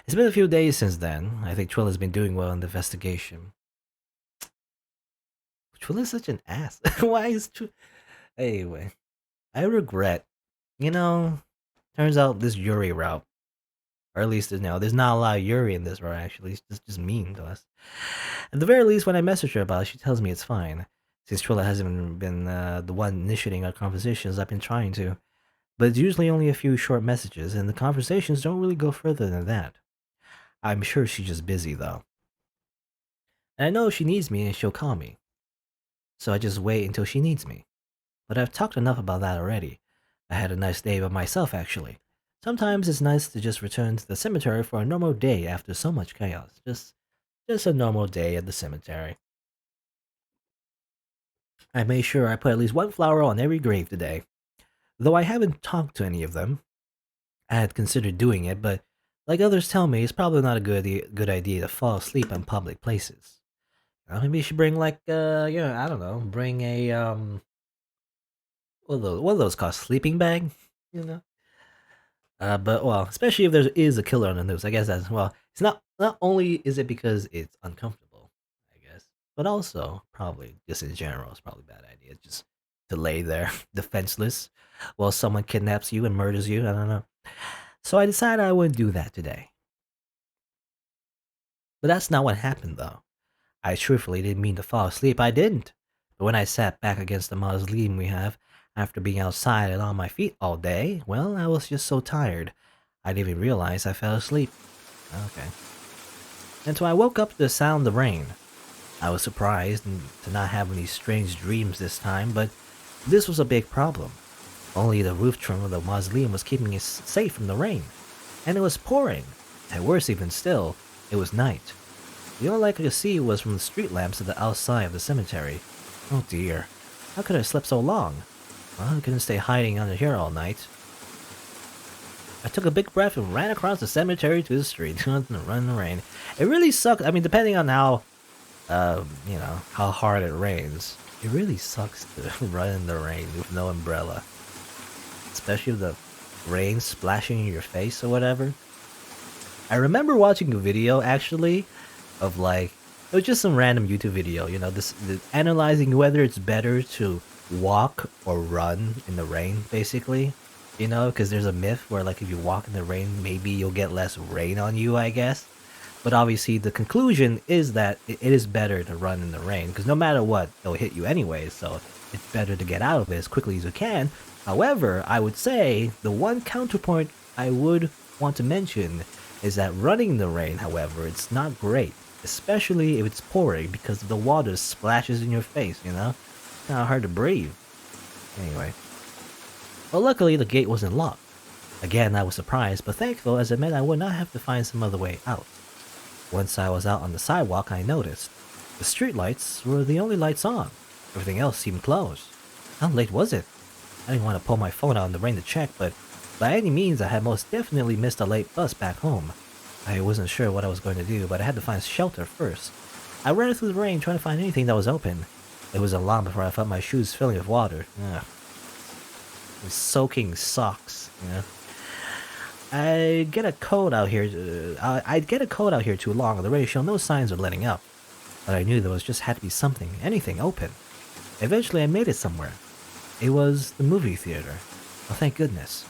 It's been a few days since then. I think Twyla's been doing well in the investigation. Twyla's such an ass. Why is Twyla? Anyway, I regret. You know, turns out this Yuri route, or at least there's not a lot of Yuri in this route. Actually, it's just mean to us. At the very least, when I message her about it, she tells me it's fine. Since Twyla hasn't been the one initiating our conversations, I've been trying to. But it's usually only a few short messages, and the conversations don't really go further than that. I'm sure she's just busy though. And I know if she needs me, she'll call me. So I just wait until she needs me. But I've talked enough about that already. I had a nice day by myself, actually. Sometimes it's nice to just return to the cemetery for a normal day after so much chaos. Just a normal day at the cemetery. I made sure I put at least one flower on every grave today. Though I haven't talked to any of them, I had considered doing it, but like others tell me, it's probably not a good idea to fall asleep in public places. Maybe you should bring like I don't know, bring a what are those called, sleeping bag, you know. But well, especially if there is a killer on the news, I guess that's well. It's not only is it because it's uncomfortable, I guess, but also probably just in general, it's probably a bad idea just to lay there defenseless while someone kidnaps you and murders you. I don't know. So I decided I wouldn't do that today. But that's not what happened though. I truthfully didn't mean to fall asleep. I didn't. But when I sat back against the mausoleum we have, after being outside and on my feet all day, well, I was just so tired. I didn't even realize I fell asleep. Okay. Until I woke up to the sound of rain. I was surprised to not have any strange dreams this time, but this was a big problem. Only the roof trim of the mausoleum was keeping us safe from the rain. And it was pouring. And worse even still, it was night. The only light I could see was from the street lamps at the outside of the cemetery. Oh dear. How could I have slept so long? Well, I couldn't stay hiding under here all night. I took a big breath and ran across the cemetery to the street, run in the rain. It really sucks. I mean, depending on how hard it rains, it really sucks to run in the rain with no umbrella. Especially with the rain splashing in your face or whatever. I remember watching a video, actually, of like it was just some random YouTube video, analyzing whether it's better to walk or run in the rain, basically. Because there's a myth where like if you walk in the rain, maybe you'll get less rain on you, I guess. But obviously, the conclusion is that it is better to run in the rain because no matter what, it'll hit you anyway. So it's better to get out of it as quickly as you can. However, I would say the one counterpoint I would want to mention is that running in the rain, however, it's not great, especially if it's pouring because the water splashes in your face, It's kind of hard to breathe. Anyway. Well, luckily the gate wasn't locked. Again, I was surprised, but thankful as it meant I would not have to find some other way out. Once I was out on the sidewalk, I noticed the street lights were the only lights on. Everything else seemed closed. How late was it? I didn't want to pull my phone out in the rain to check, but by any means I had most definitely missed a late bus back home. I wasn't sure what I was going to do, but I had to find shelter first. I ran through the rain trying to find anything that was open. It was long before I felt my shoes filling with water. Ugh. Soaking socks, I'd get a coat out here too long. The rain showed no signs of letting up, but I knew there was just had to be something, anything open. Eventually, I made it somewhere. It was the movie theater. Oh, thank goodness.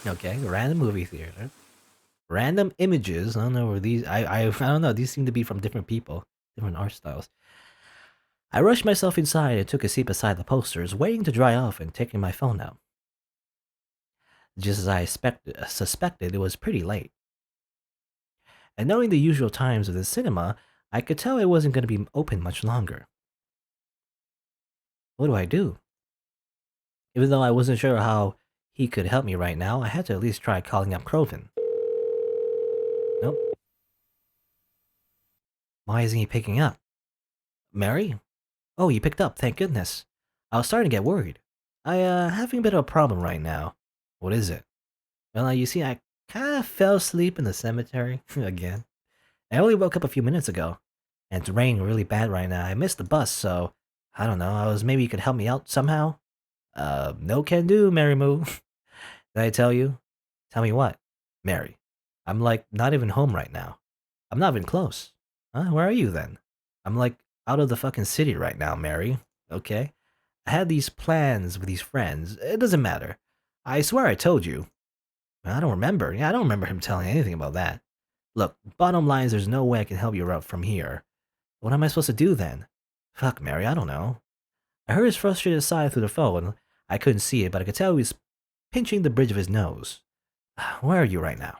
Okay, random movie theater. Random images. I don't know where these. I don't know. These seem to be from different people, different art styles. I rushed myself inside and took a seat beside the posters, waiting to dry off and taking my phone out. Just as I suspected, it was pretty late. And knowing the usual times of the cinema, I could tell it wasn't going to be open much longer. What do I do? Even though I wasn't sure how he could help me right now, I had to at least try calling up Crovin. Nope. Why isn't he picking up? Mary? Oh, you picked up, thank goodness. I was starting to get worried. Having a bit of a problem right now. What is it? Well, you see, I kind of fell asleep in the cemetery again. I only woke up a few minutes ago, and it's raining really bad right now. I missed the bus, so I don't know. Maybe you could help me out somehow. No can do, Mary Moo. Did I tell you? Tell me what, Mary? I'm like not even home right now. I'm not even close. Huh? Where are you then? I'm like out of the fucking city right now, Mary. Okay? I had these plans with these friends. It doesn't matter. I swear I told you. I don't remember. Yeah, I don't remember him telling anything about that. Look, bottom line is there's no way I can help you out from here. What am I supposed to do then? Fuck, Mary, I don't know. I heard his frustrated sigh through the phone. I couldn't see it, but I could tell he was pinching the bridge of his nose. Where are you right now?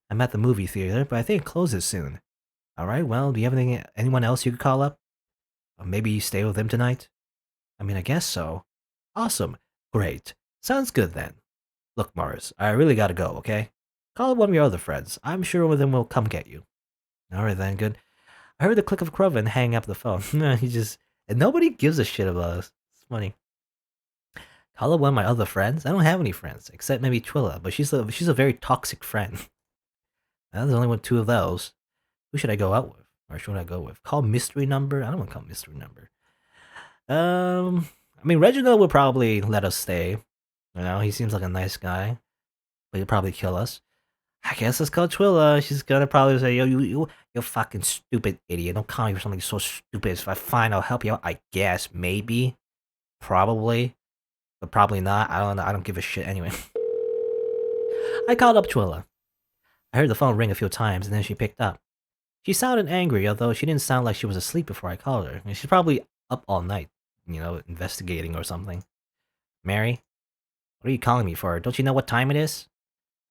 I'm at the movie theater, but I think it closes soon. Alright, well, do you have anyone else you could call up? Or maybe you stay with them tonight? I mean, I guess so. Awesome. Great. Sounds good then. Look, Morris, I really gotta go, okay? Call up one of your other friends. I'm sure one of them will come get you. Alright then, good. I heard the click of Craven hang up the phone. He just... And nobody gives a shit about us. It's funny. Call up one of my other friends? I don't have any friends, except maybe Twyla, but she's a very toxic friend. Well, there's only one two of those. Who should I go out with? Or should I go with? Call mystery number? I don't want to call mystery number. I mean, Reginald would probably let us stay. You know, he seems like a nice guy, but he'll probably kill us. I guess let's call Twyla. She's gonna probably say, "Yo, you fucking stupid idiot! Don't call me for something so stupid." If I find, I'll help you out. I guess, maybe, probably, but probably not. I don't know. I don't give a shit anyway. I called up Twyla. I heard the phone ring a few times, and then she picked up. She sounded angry, although she didn't sound like she was asleep before I called her. She's probably up all night, you know, investigating or something. Mary, what are you calling me for? Don't you know what time it is?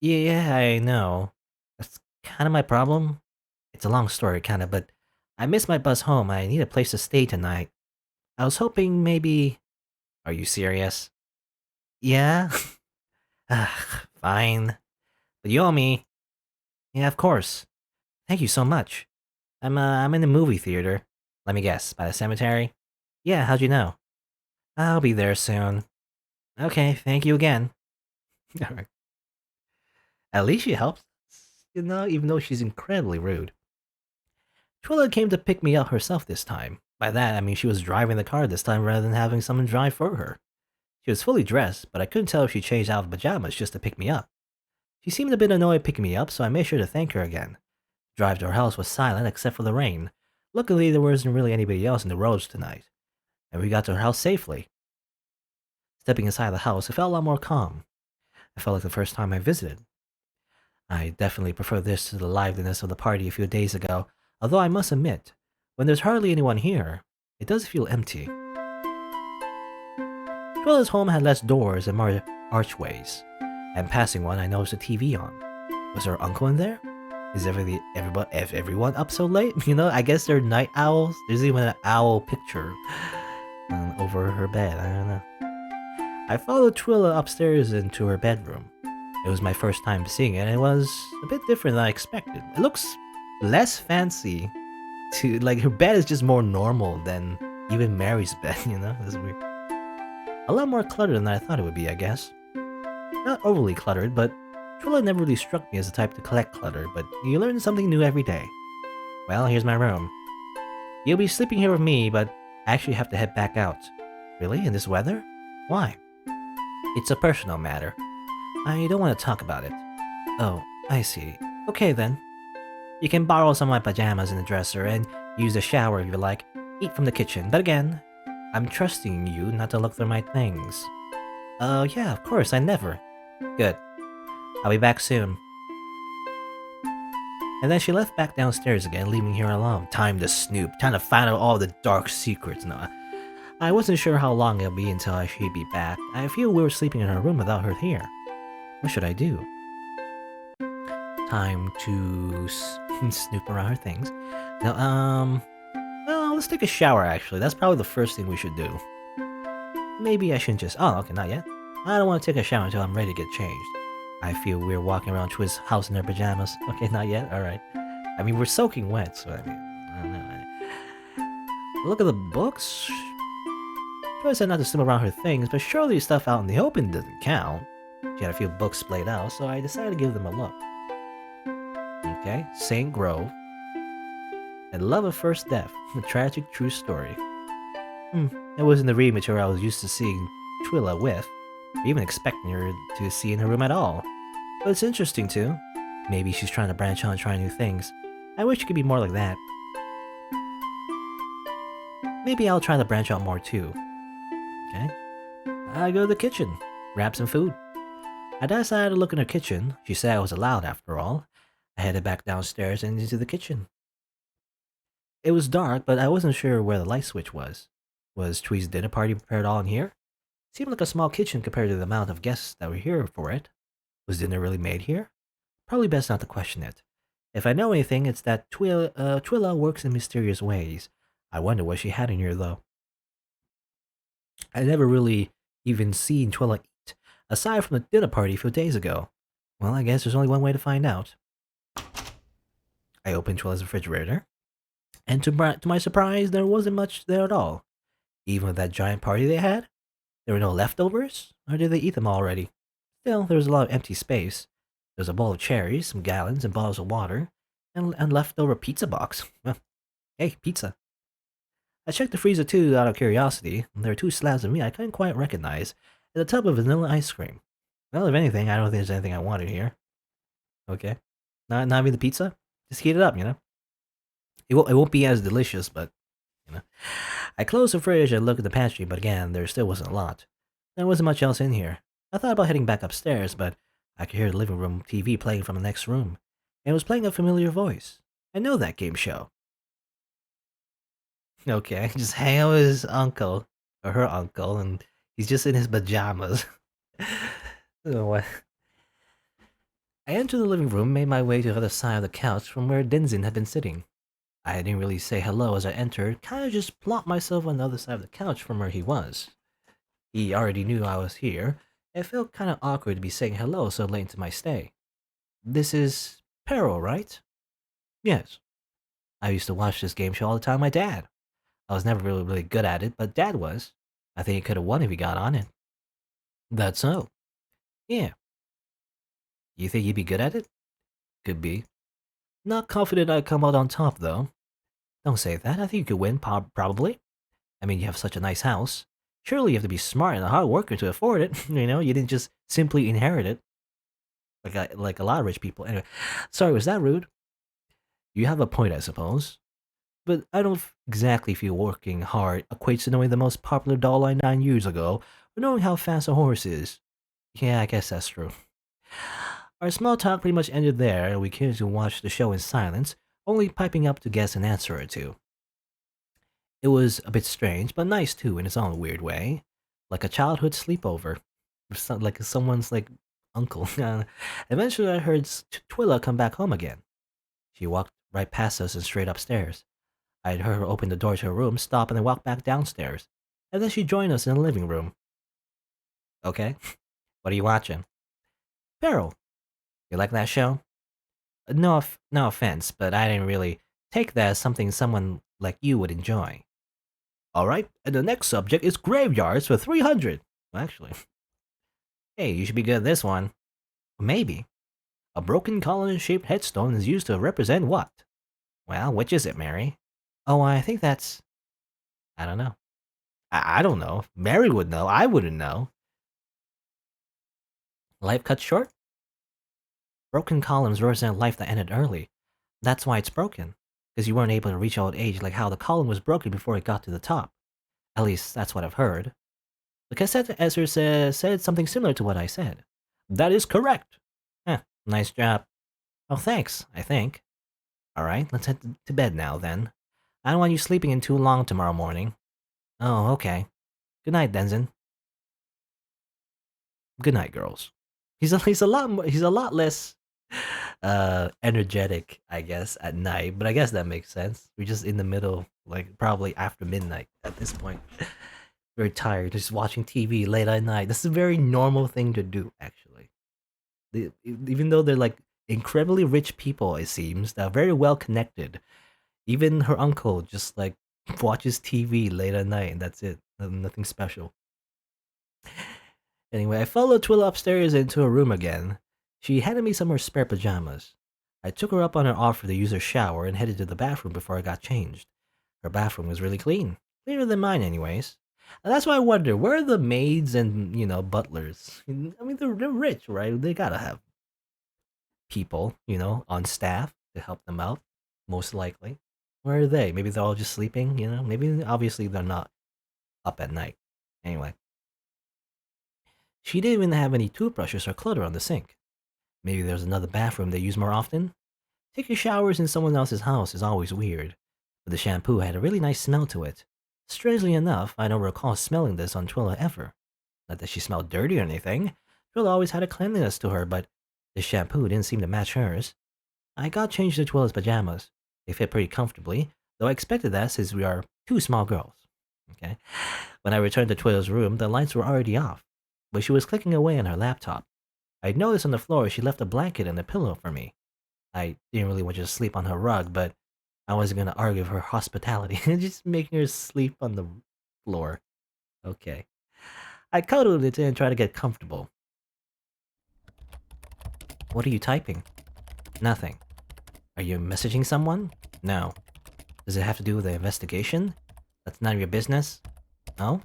Yeah, I know. That's kind of my problem. It's a long story, kind of, but I missed my bus home. I need a place to stay tonight. I was hoping maybe... Are you serious? Yeah? Fine. But you owe me. Yeah, of course. Thank you so much. I'm in the movie theater. Let me guess, by the cemetery? Yeah, how'd you know? I'll be there soon. Okay, thank you again. Alright. At least she helps, you know, even though she's incredibly rude. Twyla came to pick me up herself this time. By that, I mean she was driving the car this time rather than having someone drive for her. She was fully dressed, but I couldn't tell if she changed out of pajamas just to pick me up. She seemed a bit annoyed picking me up, so I made sure to thank her again. The drive to her house was silent except for the rain. Luckily, there wasn't really anybody else in the roads tonight, and we got to her house safely. Stepping inside the house, it felt a lot more calm. It felt like the first time I visited. I definitely prefer this to the liveliness of the party a few days ago, although I must admit, when there's hardly anyone here, it does feel empty. Twyla's home had less doors and more archways, and passing one I noticed a TV on. Was her uncle in there? Is everyone up so late? You know, I guess they're night owls. There's even an owl picture over her bed. I don't know. I followed Twyla upstairs into her bedroom. It was my first time seeing it, and it was a bit different than I expected. It looks less fancy. Like, her bed is just more normal than even Mary's bed, you know? It's weird. A lot more cluttered than I thought it would be, I guess. Not overly cluttered, but Twyla never really struck me as the type to collect clutter, but you learn something new every day. Well, here's my room. You'll be sleeping here with me, but I actually have to head back out. Really? In this weather? Why? It's a personal matter. I don't want to talk about it. Oh, I see. Okay then. You can borrow some of my pajamas in the dresser and use the shower if you like. Eat from the kitchen, but again, I'm trusting you not to look through my things. Oh yeah, of course, I never. Good. I'll be back soon. And then she left back downstairs again, leaving her alone. Time to snoop, time to find out all the dark secrets. No, I wasn't sure how long it'll be until she'd be back. I feel we were sleeping in her room without her here. What should I do? Time to snoop around her things. Now, well, let's take a shower actually. That's probably the first thing we should do. Maybe I shouldn't just... Oh, okay, not yet. I don't want to take a shower until I'm ready to get changed. I feel weird walking around Twyla's house in her pajamas. Okay, not yet? Alright. I mean, we're soaking wet, so I mean... I don't know. Look at the books. Twyla said not to snoop around her things, but surely stuff out in the open doesn't count. She had a few books splayed out, so I decided to give them a look. Okay, St. Grove. And Love at First Death, a tragic true story. It wasn't the read material I was used to seeing Twyla with, or even expecting her to see in her room at all. But it's interesting too. Maybe she's trying to branch out and try new things. I wish it could be more like that. Maybe I'll try to branch out more too. Okay. I go to the kitchen, grab some food. I decided to look in her kitchen. She said I was allowed after all. I headed back downstairs and into the kitchen. It was dark, but I wasn't sure where the light switch was. Was Twee's dinner party prepared all in here? Seemed like a small kitchen compared to the amount of guests that were here for it. Was dinner really made here? Probably best not to question it. If I know anything, it's that Twyla works in mysterious ways. I wonder what she had in here, though. I never really even seen Twyla eat, aside from the dinner party a few days ago. Well, I guess there's only one way to find out. I opened Twyla's refrigerator, and to my surprise, there wasn't much there at all. Even with that giant party they had, there were no leftovers, or did they eat them already? Still, there was a lot of empty space. There was a bowl of cherries, some gallons and bottles of water, and leftover pizza box. Well, hey, pizza. I checked the freezer too out of curiosity. There were two slabs of meat I couldn't quite recognize, and a tub of vanilla ice cream. Well, if anything, I don't think there's anything I wanted here. Okay. Not even the pizza? Just heat it up, you know? It won't be as delicious, but, you know. I closed the fridge and looked at the pantry, but again, there still wasn't a lot. There wasn't much else in here. I thought about heading back upstairs, but I could hear the living room TV playing from the next room. And it was playing a familiar voice. I know that game show. Okay, just hang out with his uncle, or her uncle, and he's just in his pajamas. Oh, what? I entered the living room, made my way to the other side of the couch from where Denzin had been sitting. I didn't really say hello as I entered, kinda just plopped myself on the other side of the couch from where he was. He already knew I was here. It felt kinda awkward to be saying hello so late into my stay. This is Peril, right? Yes. I used to watch this game show all the time with my dad. I was never really good at it, but Dad was. I think he could have won if he got on it. That's so. Yeah. You think you'd be good at it? Could be. Not confident I'd come out on top, though. Don't say that. I think you could win, probably. I mean, you have such a nice house. Surely you have to be smart and a hard worker to afford it. You know, you didn't just simply inherit it. Like a lot of rich people. Anyway, sorry, was that rude? You have a point, I suppose. But I don't exactly feel working hard equates to knowing the most popular doll line 9 years ago, or knowing how fast a horse is. Yeah, I guess that's true. Our small talk pretty much ended there, and we continued to watch the show in silence, only piping up to guess an answer or two. It was a bit strange, but nice too in its own weird way. Like a childhood sleepover. Like someone's like uncle. Eventually I heard Twyla come back home again. She walked right past us and straight upstairs. I had heard her open the door to her room, stop, and then walk back downstairs. And then she joined us in the living room. Okay, what are you watching? Peril. You like that show? No offense, but I didn't really take that as something someone like you would enjoy. Alright, and the next subject is graveyards for 300. Well, actually. Hey, you should be good at this one. Maybe. A broken colon-shaped headstone is used to represent what? Well, which is it, Mary? Oh, I think that's... I don't know. I don't know. Mary would know. I wouldn't know. Life cut short? Broken columns represent life that ended early. That's why it's broken. Because you weren't able to reach old age like how the column was broken before it got to the top. At least, that's what I've heard. The cassette answer said something similar to what I said. That is correct. Nice job. Oh, thanks, I think. Alright, let's head to bed now, then. I don't want you sleeping in too long tomorrow morning. Oh, okay. Good night, Denzin. Good night, girls. He's a lot less energetic, I guess, at night, but I guess that makes sense. We're just in the middle, like probably after midnight at this point. Very tired, just watching TV late at night. This is a very normal thing to do, actually. Even though they're like incredibly rich people, it seems, they're very well connected. Even her uncle just like watches TV late at night, and that's it. Nothing special. Anyway, I followed Twyla upstairs into her room again. She handed me some of her spare pajamas. I took her up on her offer to use her shower and headed to the bathroom before I got changed. Her bathroom was really clean. Cleaner than mine, anyways. And that's why I wonder, where are the maids and, butlers? I mean, they're rich, right? They gotta have people, on staff to help them out, most likely. Where are they? Maybe they're all just sleeping, Maybe, obviously, they're not up at night. Anyway, she didn't even have any toothbrushes or clutter on the sink. Maybe there's another bathroom they use more often? Taking showers in someone else's house is always weird, but the shampoo had a really nice smell to it. Strangely enough, I don't recall smelling this on Twyla ever. Not that she smelled dirty or anything. Twyla always had a cleanliness to her, but the shampoo didn't seem to match hers. I got changed to Twyla's pajamas. They fit pretty comfortably, though I expected that since we are two small girls. Okay. When I returned to Twyla's room, the lights were already off, but she was clicking away on her laptop. I'd noticed on the floor she left a blanket and a pillow for me. I didn't really want you to sleep on her rug, but I wasn't going to argue with her hospitality. Just making her sleep on the floor. Okay. I cuddled it and tried to get comfortable. What are you typing? Nothing. Are you messaging someone? No. Does it have to do with the investigation? That's none of your business? No?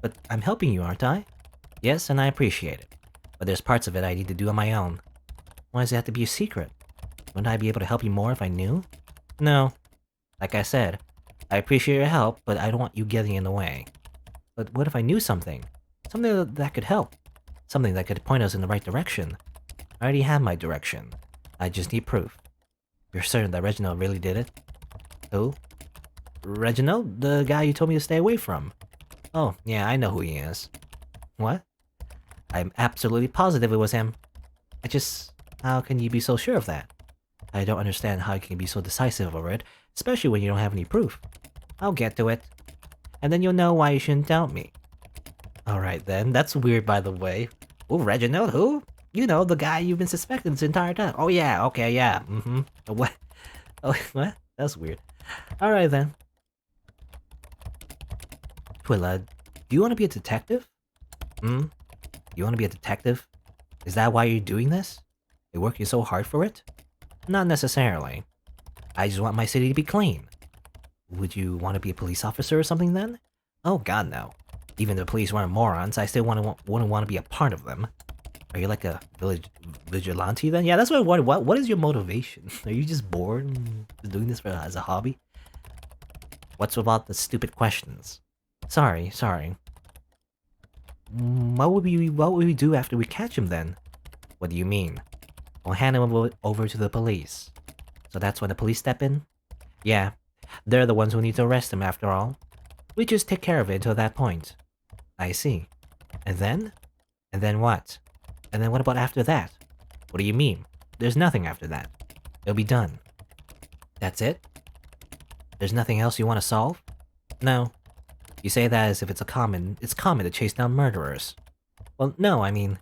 But I'm helping you, aren't I? Yes, and I appreciate it. But there's parts of it I need to do on my own. Why does it have to be a secret? Wouldn't I be able to help you more if I knew? No. Like I said, I appreciate your help, but I don't want you getting in the way. But what if I knew something? Something that could help. Something that could point us in the right direction. I already have my direction. I just need proof. You're certain that Reginald really did it? Who? Reginald? The guy you told me to stay away from. Oh, yeah, I know who he is. What? I'm absolutely positive it was him. I just... How can you be so sure of that? I don't understand how you can be so decisive over it, especially when you don't have any proof. I'll get to it. And then you'll know why you shouldn't doubt me. Alright then, that's weird by the way. Oh, Reginald, who? You know, the guy you've been suspecting this entire time. Oh yeah, okay, yeah, What? Oh, what? That's weird. Alright then. Twyla, do you want to be a detective? Hmm? You want to be a detective? Is that why you're doing this? You're working so hard for it? Not necessarily. I just want my city to be clean. Would you want to be a police officer or something then? Oh god, no. Even if the police weren't morons, I still wouldn't want to be a part of them. Are you like a vigilante then? Yeah, that's what I wonder. What is your motivation? Are you just bored and just doing this as a hobby? What's about the stupid questions? Sorry. What would we do after we catch him then? What do you mean? We'll hand him over to the police. So that's when the police step in? Yeah, they're the ones who need to arrest him after all. We just take care of it until that point. I see. And then? And then what? And then what about after that? What do you mean? There's nothing after that. It'll be done. That's it? There's nothing else you want to solve? No. You say that as if it's common to chase down murderers. Well, no, I mean,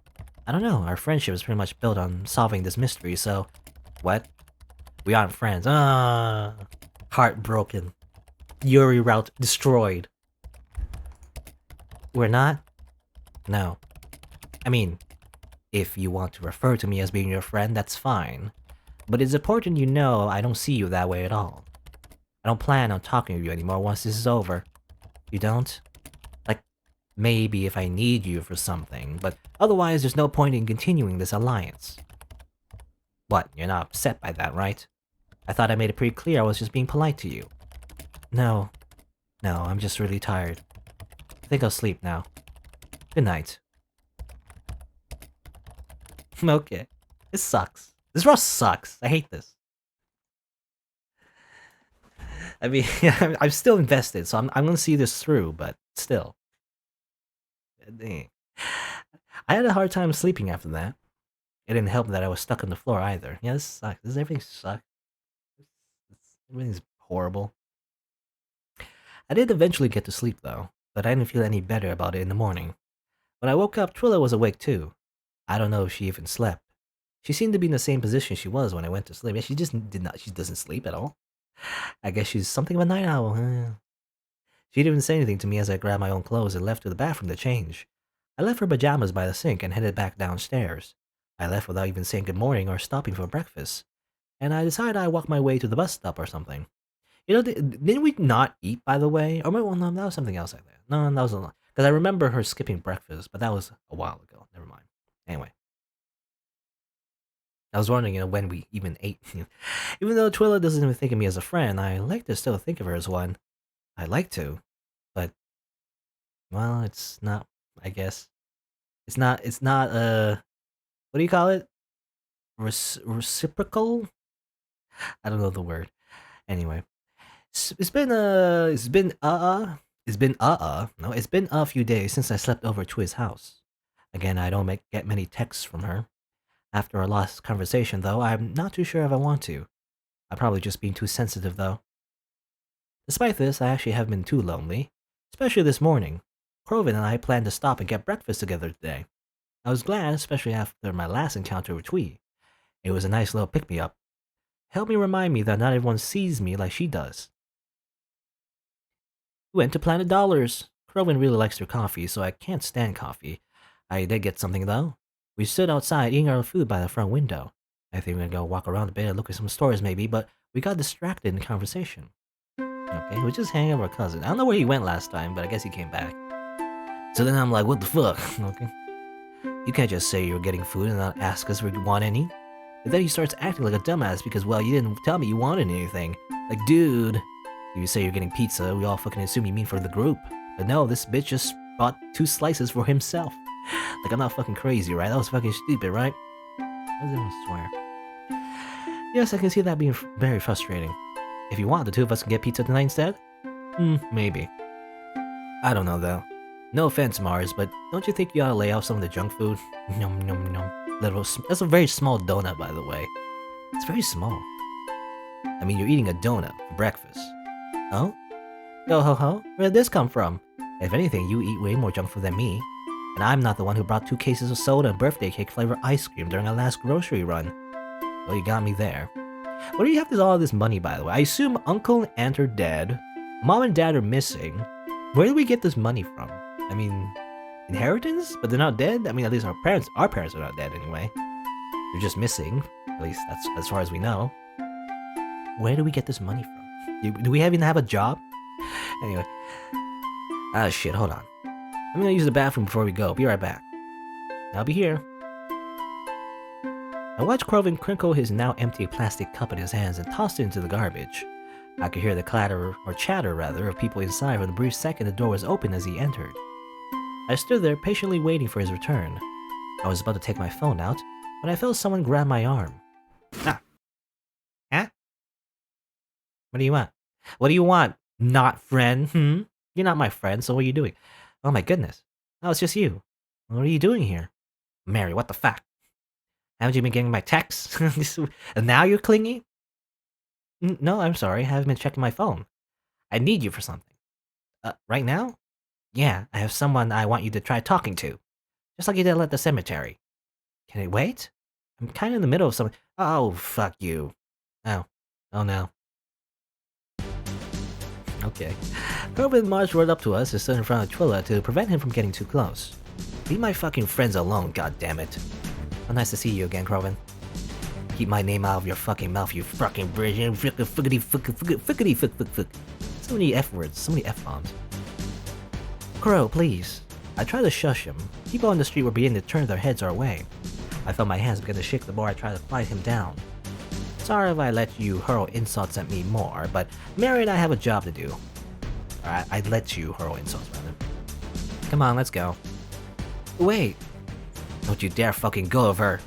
I don't know, our friendship is pretty much built on solving this mystery, so... What? We aren't friends. Heartbroken. Yuri route destroyed. We're not? No. I mean, if you want to refer to me as being your friend, that's fine. But it's important you know I don't see you that way at all. I don't plan on talking to you anymore once this is over. You don't? Like, maybe if I need you for something, but otherwise there's no point in continuing this alliance. What, you're not upset by that, right? I thought I made it pretty clear I was just being polite to you. No, I'm just really tired. I think I'll sleep now. Good night. Okay. This sucks. This Ross sucks. I hate this. I mean, I'm still invested, so I'm gonna see this through, but still. Dang. I had a hard time sleeping after that. It didn't help that I was stuck on the floor either. Yeah, this sucks. Everything sucks. Everything's horrible. I did eventually get to sleep though, but I didn't feel any better about it in the morning. When I woke up, Twyla was awake too. I don't know if she even slept. She seemed to be in the same position she was when I went to sleep. Yeah, she just did not. She doesn't sleep at all. I guess she's something of a night owl. She didn't even say anything to me as I grabbed my own clothes and left to the bathroom to change. I left her pajamas by the sink and headed back downstairs. I left without even saying good morning or stopping for breakfast. And I decided I'd walk my way to the bus stop or something. You know, didn't we not eat, by the way? Or well, no, that was something else like that. No, that was a lot. Because I remember her skipping breakfast, but that was a while ago. Never mind. Anyway. I was wondering, when we even ate. Even though Twyla doesn't even think of me as a friend, I like to still think of her as one. I like to, but well, it's not. I guess it's not. It's not. What do you call it? Reciprocal? I don't know the word. Anyway, it's been a few days since I slept over to his house. Again, I don't get many texts from her. After our last conversation, though, I'm not too sure if I want to. I'm probably just being too sensitive, though. Despite this, I actually haven't been too lonely, especially this morning. Crovin and I planned to stop and get breakfast together today. I was glad, especially after my last encounter with Twee. It was a nice little pick-me-up. Helped me remind me that not everyone sees me like she does. We went to Planet Dollars. Crovin really likes their coffee, so I can't stand coffee. I did get something, though. We stood outside eating our food by the front window. I think we're gonna go walk around a bit and look at some stores maybe, but we got distracted in conversation. Okay, we just hanging out with our cousin. I don't know where he went last time, but I guess he came back. So then I'm like, what the fuck? Okay. You can't just say you're getting food and not ask us if we want any. And then he starts acting like a dumbass because, well, you didn't tell me you wanted anything. Like, dude, if you say you're getting pizza, we all fucking assume you mean for the group. But no, this bitch just bought 2 slices for himself. Like, I'm not fucking crazy, right? That was fucking stupid, right? I don't swear. Yes, I can see that being very frustrating. If you want, the two of us can get pizza tonight instead? Maybe. I don't know, though. No offense, Mars, but don't you think you ought to lay off some of the junk food? Nom nom nom. That's a very small donut, by the way. It's very small. I mean, you're eating a donut for breakfast. Oh? Yo ho ho, where did this come from? If anything, you eat way more junk food than me. And I'm not the one who brought 2 cases of soda and birthday cake flavor ice cream during our last grocery run. Well, you got me there. Where do you have all this money, by the way? I assume Uncle and Aunt are dead. Mom and Dad are missing. Where do we get this money from? I mean, inheritance? But they're not dead? I mean, at least our parents are not dead anyway. They're just missing. At least that's as far as we know. Where do we get this money from? Do we even have a job? Anyway. Ah, shit, hold on. I'm gonna use the bathroom before we go. Be right back. I'll be here. I watched Crovin crinkle his now empty plastic cup in his hands and toss it into the garbage. I could hear the clatter, or chatter rather, of people inside for the brief second the door was open as he entered. I stood there patiently waiting for his return. I was about to take my phone out when I felt someone grab my arm. Ah. Huh? What do you want? What do you want? Not friend? You're not my friend, so what are you doing? Oh my goodness. Oh, it's just you. What are you doing here? Mary, what the fuck? Haven't you been getting my texts? And now you're clingy? No, I'm sorry. I haven't been checking my phone. I need you for something. Right now? Yeah, I have someone I want you to try talking to. Just like you did at the cemetery. Can it wait? I'm kind of in the middle of something. Oh, fuck you. Oh. Oh no. Okay. Crovin marched right up to us and stood in front of Twyla to prevent him from getting too close. Leave my fucking friends alone, goddammit. Oh, nice to see you again, Crovin. Keep my name out of your fucking mouth, you fucking bridge. So many F words, so many F bombs. Crow, please. I tried to shush him. People on the street were beginning to turn their heads our way. I felt my hands begin to shake the more I tried to quiet him down. Sorry if I let you hurl insults at me more, but Mary and I have a job to do. Alright, I'd let you hurl insults, rather. Come on, let's go. Wait. Don't you dare fucking go of her.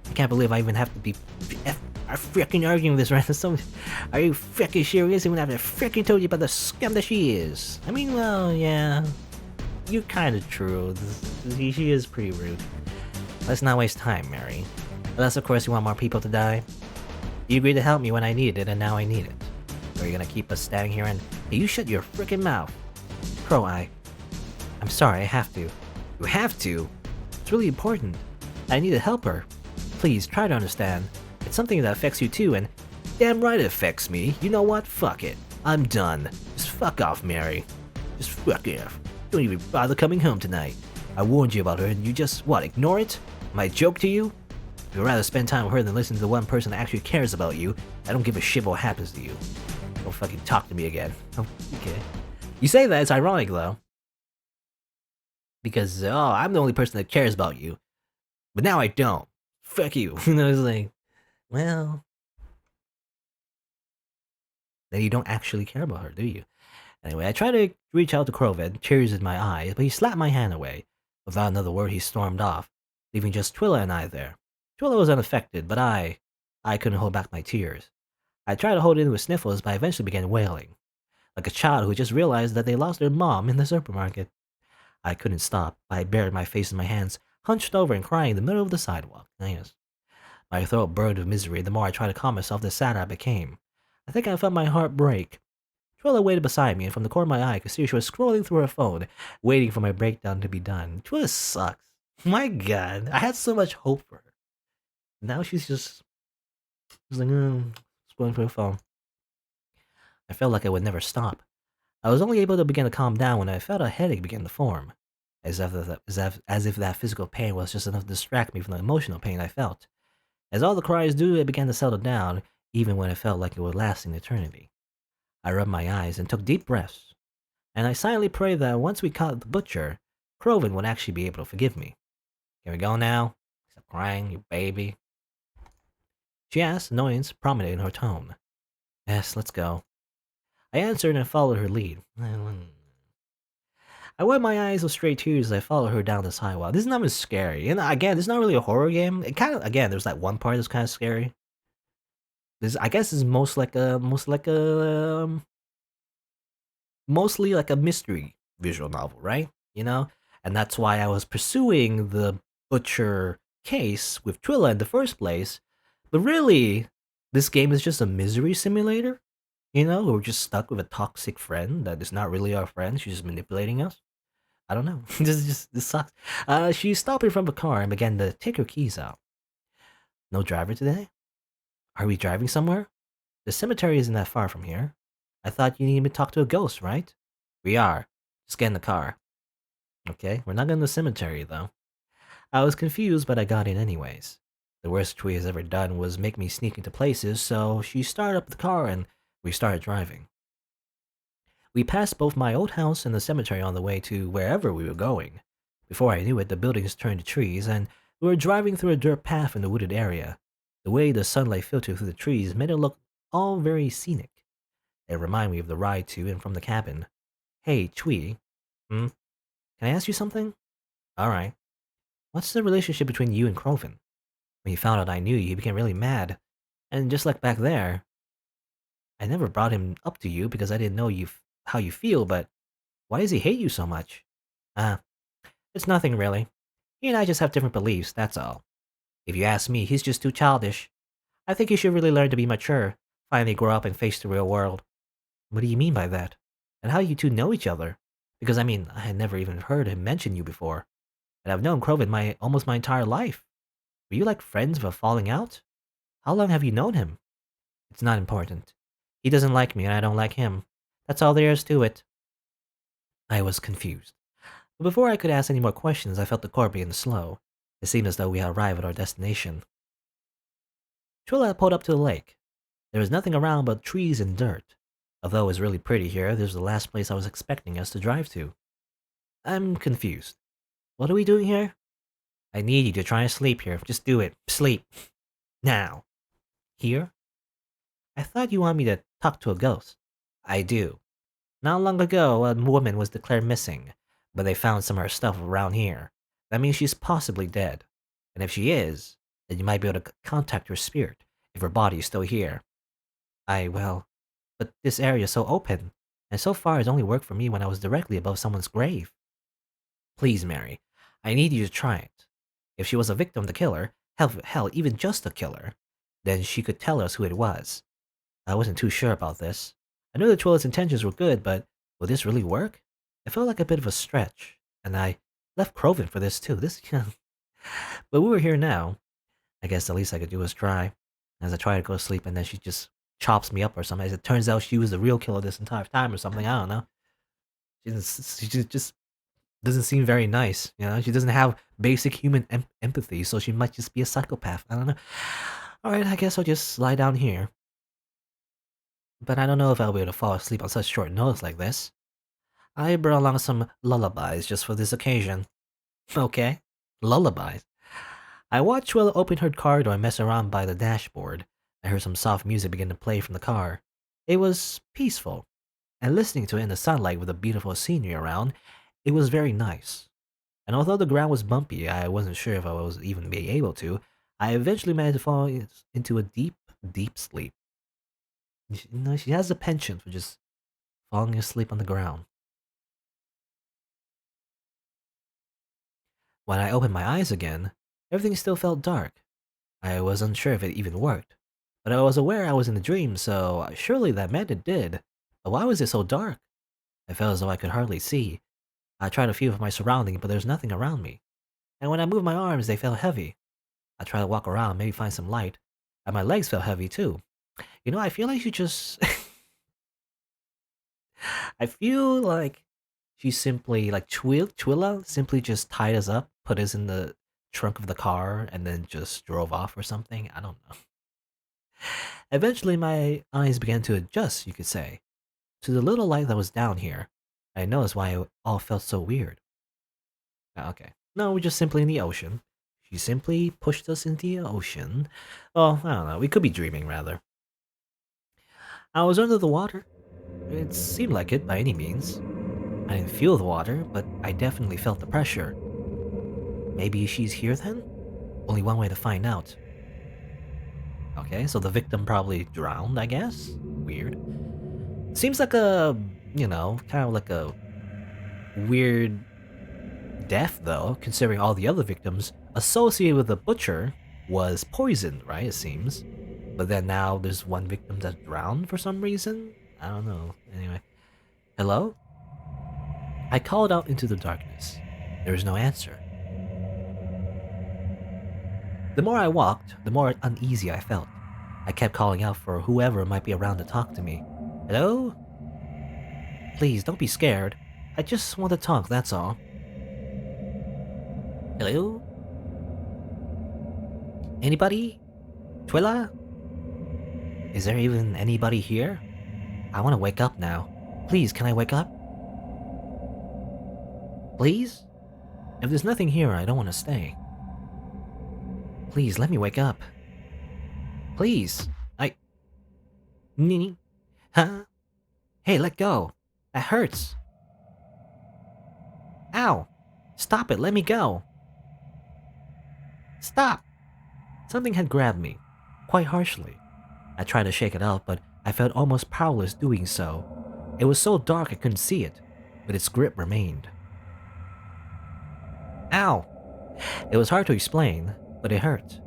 I can't believe I even have to be freaking arguing this right now. Are you freaking serious? Even after I freaking told you about the scum that she is. I mean, well, yeah. You're kind of true. She is pretty rude. Let's not waste time, Mary. Unless, of course, you want more people to die. You agreed to help me when I needed it, and now I need it. Or are you gonna keep us standing here and... Hey, you shut your freaking mouth. Crow Eye. I'm sorry, I have to. You have to? It's really important. I need to help her. Please, try to understand. It's something that affects you too, and... Damn right it affects me. You know what? Fuck it. I'm done. Just fuck off, Mary. Just fuck off. Don't even bother coming home tonight. I warned you about her, and you just, what, ignore it? My joke to you? If you'd rather spend time with her than listen to the one person that actually cares about you, I don't give a shit what happens to you. Don't fucking talk to me again. Oh, okay. You say that, it's ironic though. Because, I'm the only person that cares about you. But now I don't. Fuck you. You know, it's like... Well, then you don't actually care about her, do you? Anyway, I try to reach out to Krovid, tears in my eyes, but he slapped my hand away. Without another word, he stormed off, leaving just Twyla and I there. Twyla was unaffected, but I couldn't hold back my tears. I tried to hold in with sniffles, but I eventually began wailing, like a child who just realized that they lost their mom in the supermarket. I couldn't stop. I buried my face in my hands, hunched over and crying in the middle of the sidewalk. Yes. My throat burned with misery the more I tried to calm myself, the sadder I became. I think I felt my heart break. Twila waited beside me, and from the corner of my eye, I could see she was scrolling through her phone, waiting for my breakdown to be done. Twila sucks. My god, I had so much hope for her. Now she's like, scrolling through her phone. I felt like I would never stop. I was only able to begin to calm down when I felt a headache begin to form, as if that physical pain was just enough to distract me from the emotional pain I felt. As all the cries do, it began to settle down, even when it felt like it would last an eternity. I rubbed my eyes and took deep breaths, and I silently prayed that once we caught the butcher, Croven would actually be able to forgive me. Can we go now? Stop crying, you baby. She asked, annoyance prominent in her tone. Yes, let's go. I answered and followed her lead. I wiped my eyes with straight tears as I followed her down the sidewalk. This is not even scary. And again, this is not really a horror game. It kind of, again, there's that one part that's kind of scary. This, I guess, is mostly like a mystery visual novel, right? You know? And that's why I was pursuing the butcher case with Twyla in the first place. But really, this game is just a misery simulator. You know, we're just stuck with a toxic friend that is not really our friend. She's just manipulating us. I don't know. This sucks. She stopped in front of a car and began to take her keys out. No driver today? Are we driving somewhere? The cemetery isn't that far from here. I thought you needed to talk to a ghost, right? We are. Just get in the car. Okay, we're not going to the cemetery, though. I was confused, but I got in anyways. The worst Twee has ever done was make me sneak into places, so she started up the car and we started driving. We passed both my old house and the cemetery on the way to wherever we were going. Before I knew it, the buildings turned to trees, and we were driving through a dirt path in the wooded area. The way the sunlight filtered through the trees made it look all very scenic. It reminded me of the ride to and from the cabin. Hey, Twee. Hmm? Can I ask you something? Alright. What's the relationship between you and Croven? When he found out I knew you, he became really mad. And just like back there, I never brought him up to you because I didn't know how you feel, but why does he hate you so much? Ah, it's nothing really. He and I just have different beliefs, that's all. If you ask me, he's just too childish. I think he should really learn to be mature, finally grow up and face the real world. What do you mean by that? And how you two know each other? Because I mean, I had never even heard him mention you before. And I've known Croven almost my entire life. Were you like friends with a falling out? How long have you known him? It's not important. He doesn't like me and I don't like him. That's all there is to it. I was confused. But before I could ask any more questions, I felt the car begin to slow. It seemed as though we had arrived at our destination. Trilla pulled up to the lake. There was nothing around but trees and dirt. Although it was really pretty here, this was the last place I was expecting us to drive to. I'm confused. What are we doing here? I need you to try and sleep here. Just do it. Sleep. Now. Here? I thought you wanted me to talk to a ghost. I do. Not long ago, a woman was declared missing, but they found some of her stuff around here. That means she's possibly dead. And if she is, then you might be able to contact her spirit, if her body is still here. Well, but this area is so open, and so far it's only worked for me when I was directly above someone's grave. Please, Mary, I need you to try it. If she was a victim to killer, hell, even just a killer, then she could tell us who it was. I wasn't too sure about this. I knew the Twila's intentions were good, but will this really work? It felt like a bit of a stretch, and I left Croven for this too. But we were here now. I guess the least I could do was try. As I try to go to sleep, and then she just chops me up or something. As it turns out, she was the real killer this entire time or something. I don't know. She just doesn't seem very nice. You know, she doesn't have basic human empathy, so she might just be a psychopath. I don't know. All right, I guess I'll just lie down here. But I don't know if I'll be able to fall asleep on such short notice like this. I brought along some lullabies just for this occasion. Okay, lullabies. I watched Twyla open her car door and mess around by the dashboard. I heard some soft music begin to play from the car. It was peaceful, and listening to it in the sunlight with the beautiful scenery around, it was very nice. And although the ground was bumpy, I wasn't sure if I was even be able to. I eventually managed to fall into a deep, deep sleep. She has a penchant for just falling asleep on the ground. When I opened my eyes again, everything still felt dark. I was unsure if it even worked, but I was aware I was in a dream, so surely that meant it did. But why was it so dark? I felt as though I could hardly see. I tried to feel for my surroundings, but there was nothing around me. And when I moved my arms, they felt heavy. I tried to walk around, maybe find some light, and my legs felt heavy too. I feel like she just. I feel like she simply, like Twyla, simply just tied us up, put us in the trunk of the car, and then just drove off or something. I don't know. Eventually, my eyes began to adjust, you could say, to the little light that was down here. I noticed why it all felt so weird. Okay. No, we're just simply in the ocean. She simply pushed us into the ocean. Oh, I don't know. We could be dreaming, rather. I was under the water. It seemed like it by any means. I didn't feel the water, but I definitely felt the pressure. Maybe she's here then? Only one way to find out. Okay, so the victim probably drowned, I guess? Weird. Seems like kind of like a weird death, though, considering all the other victims associated with the butcher was poisoned, right? It seems. But then now there's one victim that drowned for some reason? I don't know. Anyway. Hello? I called out into the darkness. There was no answer. The more I walked, the more uneasy I felt. I kept calling out for whoever might be around to talk to me. Hello? Please, don't be scared. I just want to talk, that's all. Hello? Anybody? Twyla? Is there even anybody here? I want to wake up now. Please, can I wake up? Please? If there's nothing here, I don't want to stay. Please, let me wake up. Please. Nini? Huh? Hey, let go. That hurts. Ow. Stop it, let me go. Stop. Something had grabbed me, quite harshly. I tried to shake it out, but I felt almost powerless doing so. It was so dark I couldn't see it, but its grip remained. Ow! It was hard to explain, but it hurt.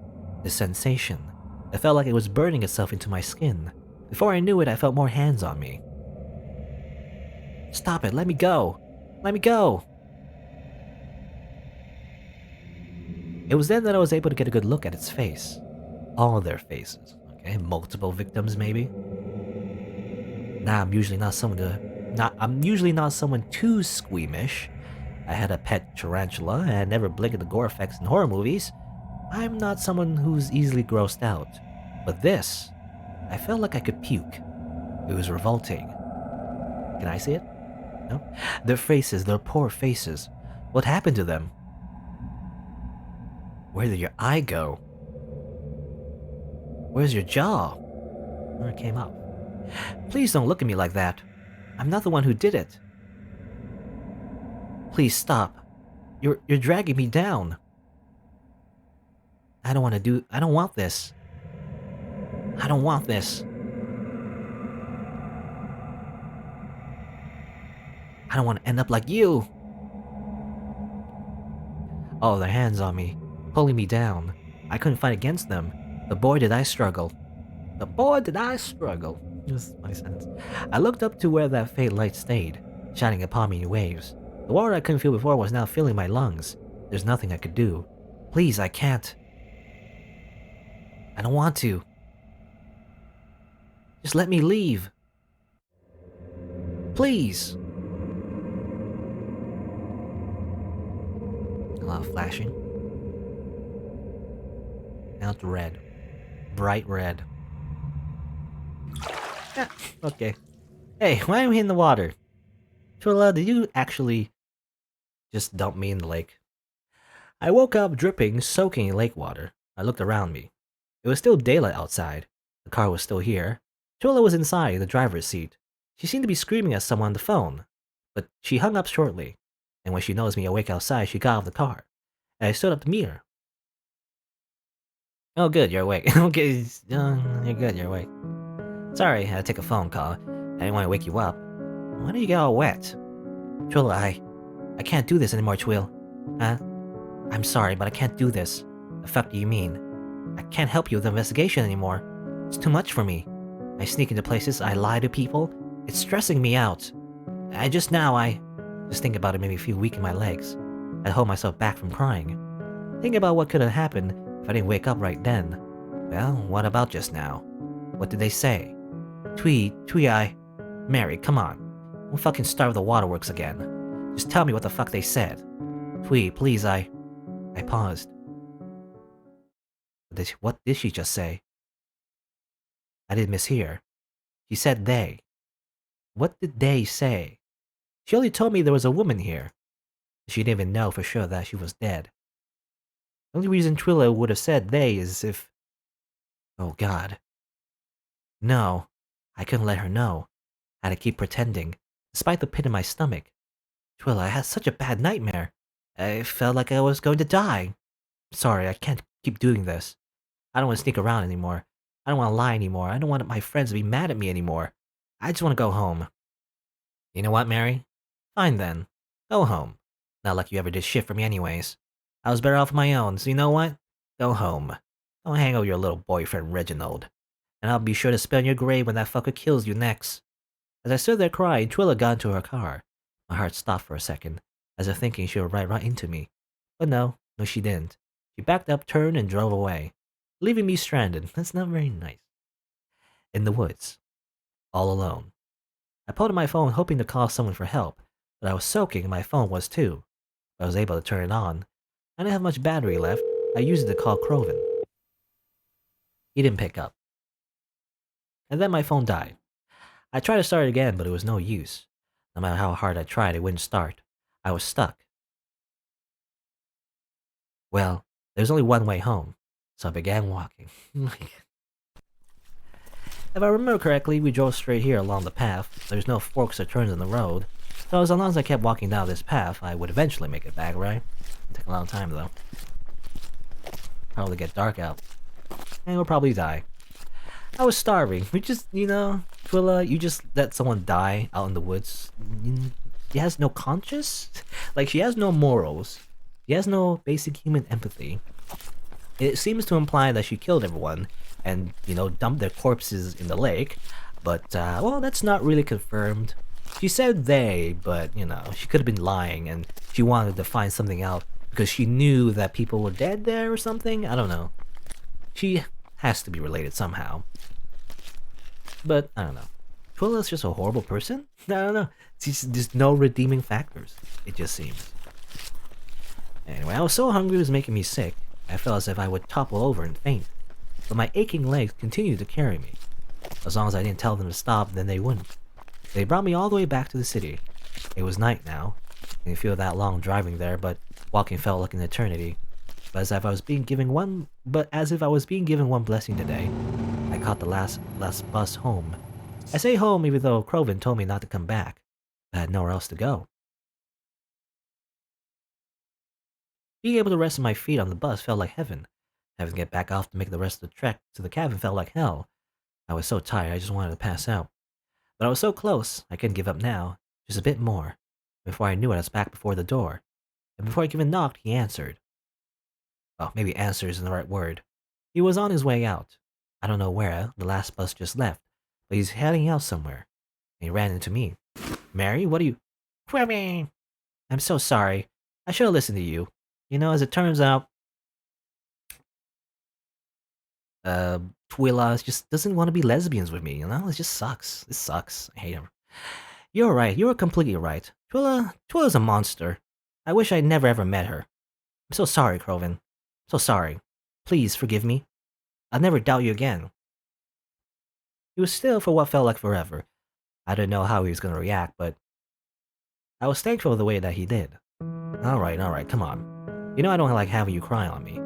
The sensation. It felt like it was burning itself into my skin. Before I knew it, I felt more hands on me. Stop it, let me go! Let me go! It was then that I was able to get a good look at its face. All their faces, okay? Multiple victims, maybe? Now, I'm usually not someone too squeamish. I had a pet tarantula and I never blinked at the gore effects in horror movies. I'm not someone who's easily grossed out. But this, I felt like I could puke. It was revolting. Can I see it? No? Their faces, their poor faces. What happened to them? Where did your eye go? Where's your jaw? Where it came up. Please don't look at me like that. I'm not the one who did it. Please stop. You're dragging me down. I don't want this. I don't want this. I don't want to end up like you. Oh, their hands on me, pulling me down. I couldn't fight against them, but boy did I struggle. Just my sense. I looked up to where that faint light stayed, shining upon me in waves. The water I couldn't feel before was now filling my lungs. There's nothing I could do. Please, I can't. I don't want to. Just let me leave. Please. A lot of flashing. Now it's red. Bright red. Yeah, okay. Hey, why am I in the water? Twyla, did you actually just dump me in the lake? I woke up dripping, soaking in lake water. I looked around me. It was still daylight outside. The car was still here. Twyla was inside the driver's seat. She seemed to be screaming at someone on the phone, but she hung up shortly. And when she noticed me awake outside, she got out of the car. And I stood up to meet her. Oh, good, you're awake. Okay, you're good, you're awake. Sorry, I had to take a phone call. I didn't want to wake you up. Why do you get all wet? Twyla, I can't do this anymore, Twyla. Huh? I'm sorry, but I can't do this. The fuck do you mean? I can't help you with the investigation anymore. It's too much for me. I sneak into places, I lie to people. It's stressing me out. I just think about it made me feel weak in my legs. I hold myself back from crying. Think about what could have happened if I didn't wake up right then. Well, what about just now? What did they say? Mary, come on. Don't fucking start with the waterworks again. Just tell me what the fuck they said. Please, I paused. What did she just say? I didn't mishear. She said they. What did they say? She only told me there was a woman here. She didn't even know for sure that she was dead. The only reason Twyla would have said they is if... Oh god. No, I couldn't let her know. I had to keep pretending, despite the pit in my stomach. Twyla, I had such a bad nightmare. I felt like I was going to die. Sorry, I can't keep doing this. I don't want to sneak around anymore. I don't want to lie anymore. I don't want my friends to be mad at me anymore. I just want to go home. You know what, Mary? Fine then. Go home. Not like you ever did shit for me anyways. I was better off on my own, so you know what? Go home. Don't hang out with your little boyfriend Reginald. And I'll be sure to spit on your grave when that fucker kills you next. As I stood there crying, Twyla got into her car. My heart stopped for a second, as if thinking she would ride right into me. But no, she didn't. She backed up, turned, and drove away, leaving me stranded. That's not very nice. In the woods. All alone. I pulled out my phone hoping to call someone for help, but I was soaking and my phone was too. I was able to turn it on. I didn't have much battery left. I used it to call Croven. He didn't pick up. And then my phone died. I tried to start it again, but it was no use. No matter how hard I tried, it wouldn't start. I was stuck. Well, there was only one way home, so I began walking. If I remember correctly, we drove straight here along the path. There's no forks or turns in the road. So as long as I kept walking down this path, I would eventually make it back, right? It'll take a long time though. Probably get dark out. And we'll probably die. I was starving. We just, Twyla, you just let someone die out in the woods. She has no conscience? Like, she has no morals. She has no basic human empathy. It seems to imply that she killed everyone and, dumped their corpses in the lake. But, well, that's not really confirmed. She said they, but, she could have been lying and she wanted to find something out because she knew that people were dead there or something. I don't know. She has to be related somehow. But, I don't know. Twyla's just a horrible person? I don't know. There's no redeeming factors, it just seems. Anyway, I was so hungry it was making me sick. I felt as if I would topple over and faint. But my aching legs continued to carry me. As long as I didn't tell them to stop, then they wouldn't. They brought me all the way back to the city. It was night now. I didn't feel that long driving there, but walking felt like an eternity. But as if I was being given one blessing today, I caught the last bus home. I say home even though Croven told me not to come back. I had nowhere else to go. Being able to rest on my feet on the bus felt like heaven. Having to get back off to make the rest of the trek to the cabin felt like hell. I was so tired I just wanted to pass out. But I was so close, I couldn't give up now. Just a bit more. Before I knew it, I was back before the door. And before I even knocked, he answered. Well, maybe answer isn't the right word. He was on his way out. I don't know where, the last bus just left, but he's heading out somewhere. And he ran into me. Mary, what are you... Croven! I'm so sorry. I should have listened to you. As it turns out, Twyla just doesn't want to be lesbians with me, It just sucks. It sucks. I hate him. You're right. You were completely right. Twyla's a monster. I wish I'd never ever met her. I'm so sorry, Croven. So sorry. Please forgive me. I'll never doubt you again. He was still for what felt like forever. I didn't know how he was going to react, but I was thankful of the way that he did. Alright, come on. You know I don't like having you cry on me.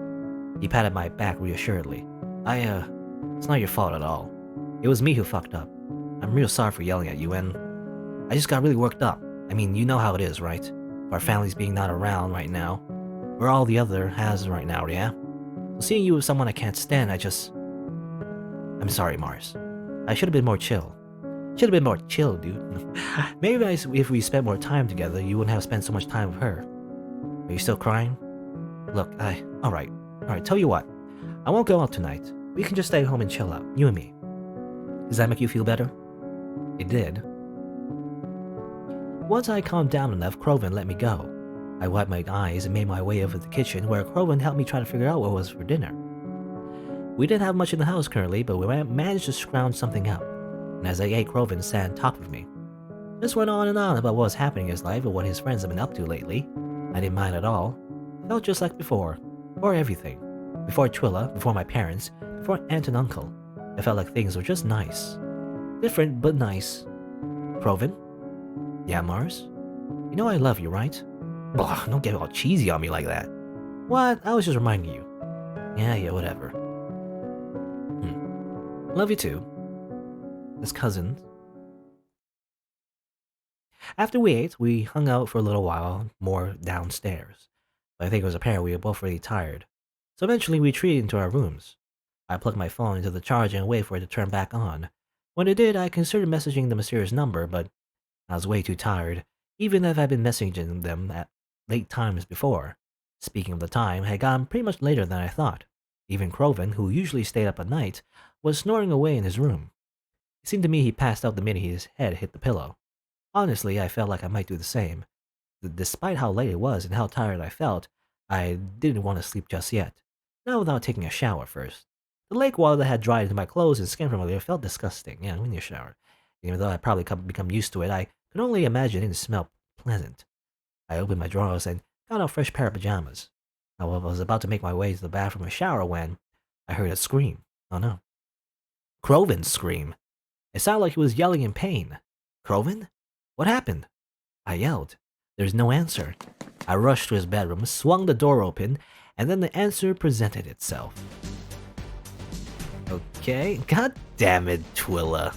He patted my back reassuredly. It's not your fault at all. It was me who fucked up. I'm real sorry for yelling at you, and I just got really worked up. I mean, you know how it is, right? Our families being not around right now. We're all the other has right now, yeah? So seeing you with someone I can't stand, I'm sorry, Mars. I should have been more chill. Should have been more chill, dude. Maybe if we spent more time together, you wouldn't have spent so much time with her. Are you still crying? Look, Alright, tell you what. I won't go out tonight. We can just stay home and chill out, you and me. Does that make you feel better? It did. Once I calmed down enough, Croven let me go. I wiped my eyes and made my way over to the kitchen, where Croven helped me try to figure out what was for dinner. We didn't have much in the house currently, but we managed to scrounge something up. And as I ate, Croven sat and talked with me. Just went on and on about what was happening in his life and what his friends have been up to lately. I didn't mind at all. Felt just like before. Before everything. Before Twyla, before my parents, before aunt and uncle. I felt like things were just nice. Different, but nice. Croven? Yeah, Mars? You know I love you, right? Blah, don't get all cheesy on me like that. What? I was just reminding you. Yeah, whatever. Love you too. As cousins. After we ate, we hung out for a little while more downstairs. But I think it was apparent we were both really tired. So eventually we retreated into our rooms. I plugged my phone into the charger and waited for it to turn back on. When it did, I considered messaging the mysterious number, but I was way too tired, even if I'd been messaging them at late times before. Speaking of the time, it had gone pretty much later than I thought. Even Croven, who usually stayed up at night, was snoring away in his room. It seemed to me he passed out the minute his head hit the pillow. Honestly, I felt like I might do the same. Despite how late it was and how tired I felt, I didn't want to sleep just yet. Not without taking a shower first. The lake water that had dried into my clothes and skin from earlier felt disgusting. Yeah, we need a shower. Even though I'd probably become used to it, I could only imagine it didn't smell pleasant. I opened my drawers and got a fresh pair of pajamas. I was about to make my way to the bathroom and shower when I heard a scream. Oh no. Croven's scream. It sounded like he was yelling in pain. Croven? What happened? I yelled. There's no answer. I rushed to his bedroom, swung the door open, and then the answer presented itself. Okay, god damn it, Twyla.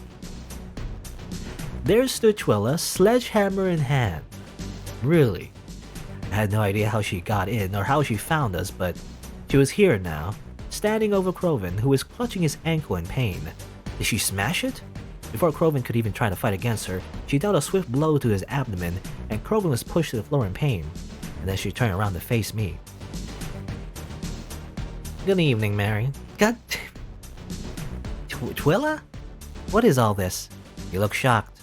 There stood Twyla, sledgehammer in hand. Really? I had no idea how she got in or how she found us, but she was here now, standing over Croven, who was clutching his ankle in pain. Did she smash it? Before Croven could even try to fight against her, she dealt a swift blow to his abdomen, and Croven was pushed to the floor in pain. And then she turned around to face me. Good evening, Mary. God damn. Twyla? What is all this? You look shocked.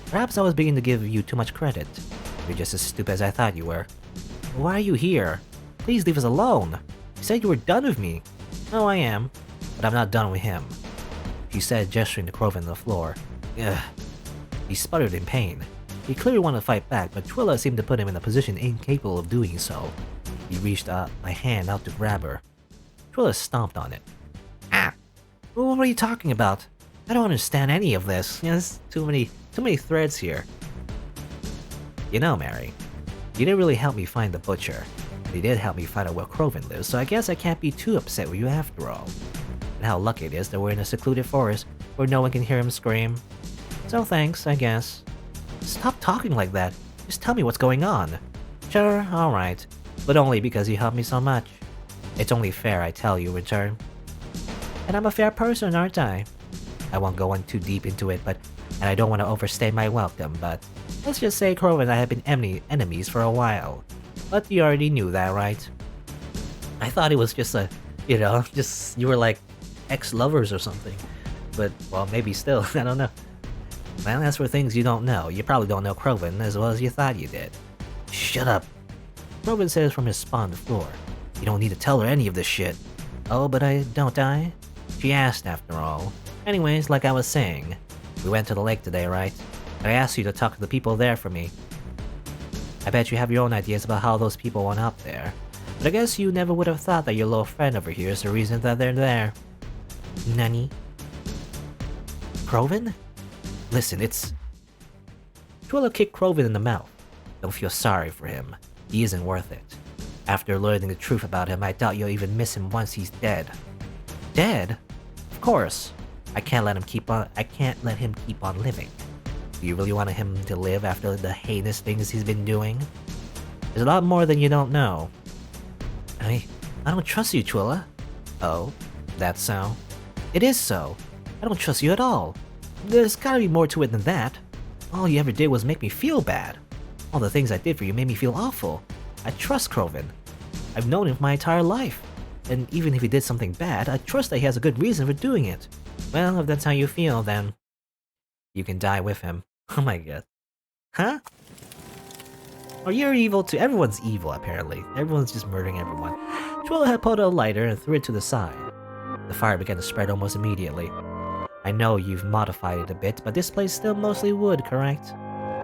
Perhaps I was beginning to give you too much credit. You're just as stupid as I thought you were. Why are you here? Please leave us alone. You said you were done with me. Oh, I am. But I'm not done with him. She said, gesturing to Croven on the floor. Ugh. He sputtered in pain. He clearly wanted to fight back, but Twyla seemed to put him in a position incapable of doing so. He reached my hand out to grab her. Twyla stomped on it. Ah! What are you talking about? I don't understand any of this. There's too many threads here. You know, Mary, you didn't really help me find the butcher. But you did help me find out where Croven lives, so I guess I can't be too upset with you after all. And how lucky it is that we're in a secluded forest where no one can hear him scream. So thanks, I guess. Stop talking like that. Just tell me what's going on. Sure, alright. But only because you helped me so much. It's only fair I tell you in return. And I'm a fair person, aren't I? I won't go on too deep into it, and I don't want to overstay my welcome, but let's just say Croven and I have been enemies for a while. But you already knew that, right? I thought it was just you were like ex-lovers or something. But, well, maybe still, I don't know. Well, as for things you don't know, you probably don't know Croven as well as you thought you did. Shut up. Croven says from his spot on the floor. You don't need to tell her any of this shit. Oh, but don't I? She asked after all. Anyways, like I was saying, we went to the lake today, right? I asked you to talk to the people there for me. I bet you have your own ideas about how those people went up there. But I guess you never would have thought that your little friend over here is the reason that they're there. Nani? Croven? Listen, Twyla kicked Croven in the mouth. Don't feel sorry for him. He isn't worth it. After learning the truth about him, I doubt you'll even miss him once he's dead. Dead? Of course. I can't let him keep on living. Do you really want him to live after the heinous things he's been doing? There's a lot more than you don't know. I don't trust you, Twyla. Oh, that's so? It is so. I don't trust you at all. There's gotta be more to it than that. All you ever did was make me feel bad. All the things I did for you made me feel awful. I trust Kroven. I've known him my entire life. And even if he did something bad, I trust that he has a good reason for doing it. Well, if that's how you feel, then you can die with him. Oh my god. Huh? Oh, you're evil too. Everyone's evil, apparently. Everyone's just murdering everyone. Twyla had pulled out a lighter and threw it to the side. The fire began to spread almost immediately. I know you've modified it a bit, but this place is still mostly wood, correct?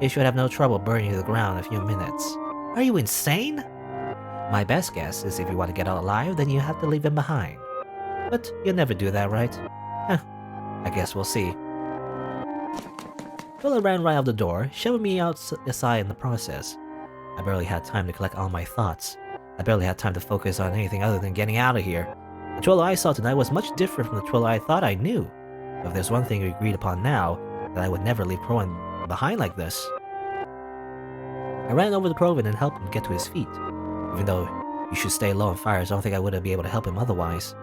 It should have no trouble burning to the ground in a few minutes. Are you insane? My best guess is if you want to get out alive, then you have to leave him behind. But you'll never do that, right? I guess we'll see. Twyla ran right out the door, shoving me aside in the process. I barely had time to collect all my thoughts. I barely had time to focus on anything other than getting out of here. The Twyla I saw tonight was much different from the Twyla I thought I knew. But if there's one thing we agreed upon now, that I would never leave Kroven behind like this. I ran over to Kroven and helped him get to his feet. Even though you should stay low on fires, I don't think I would be able to help him otherwise.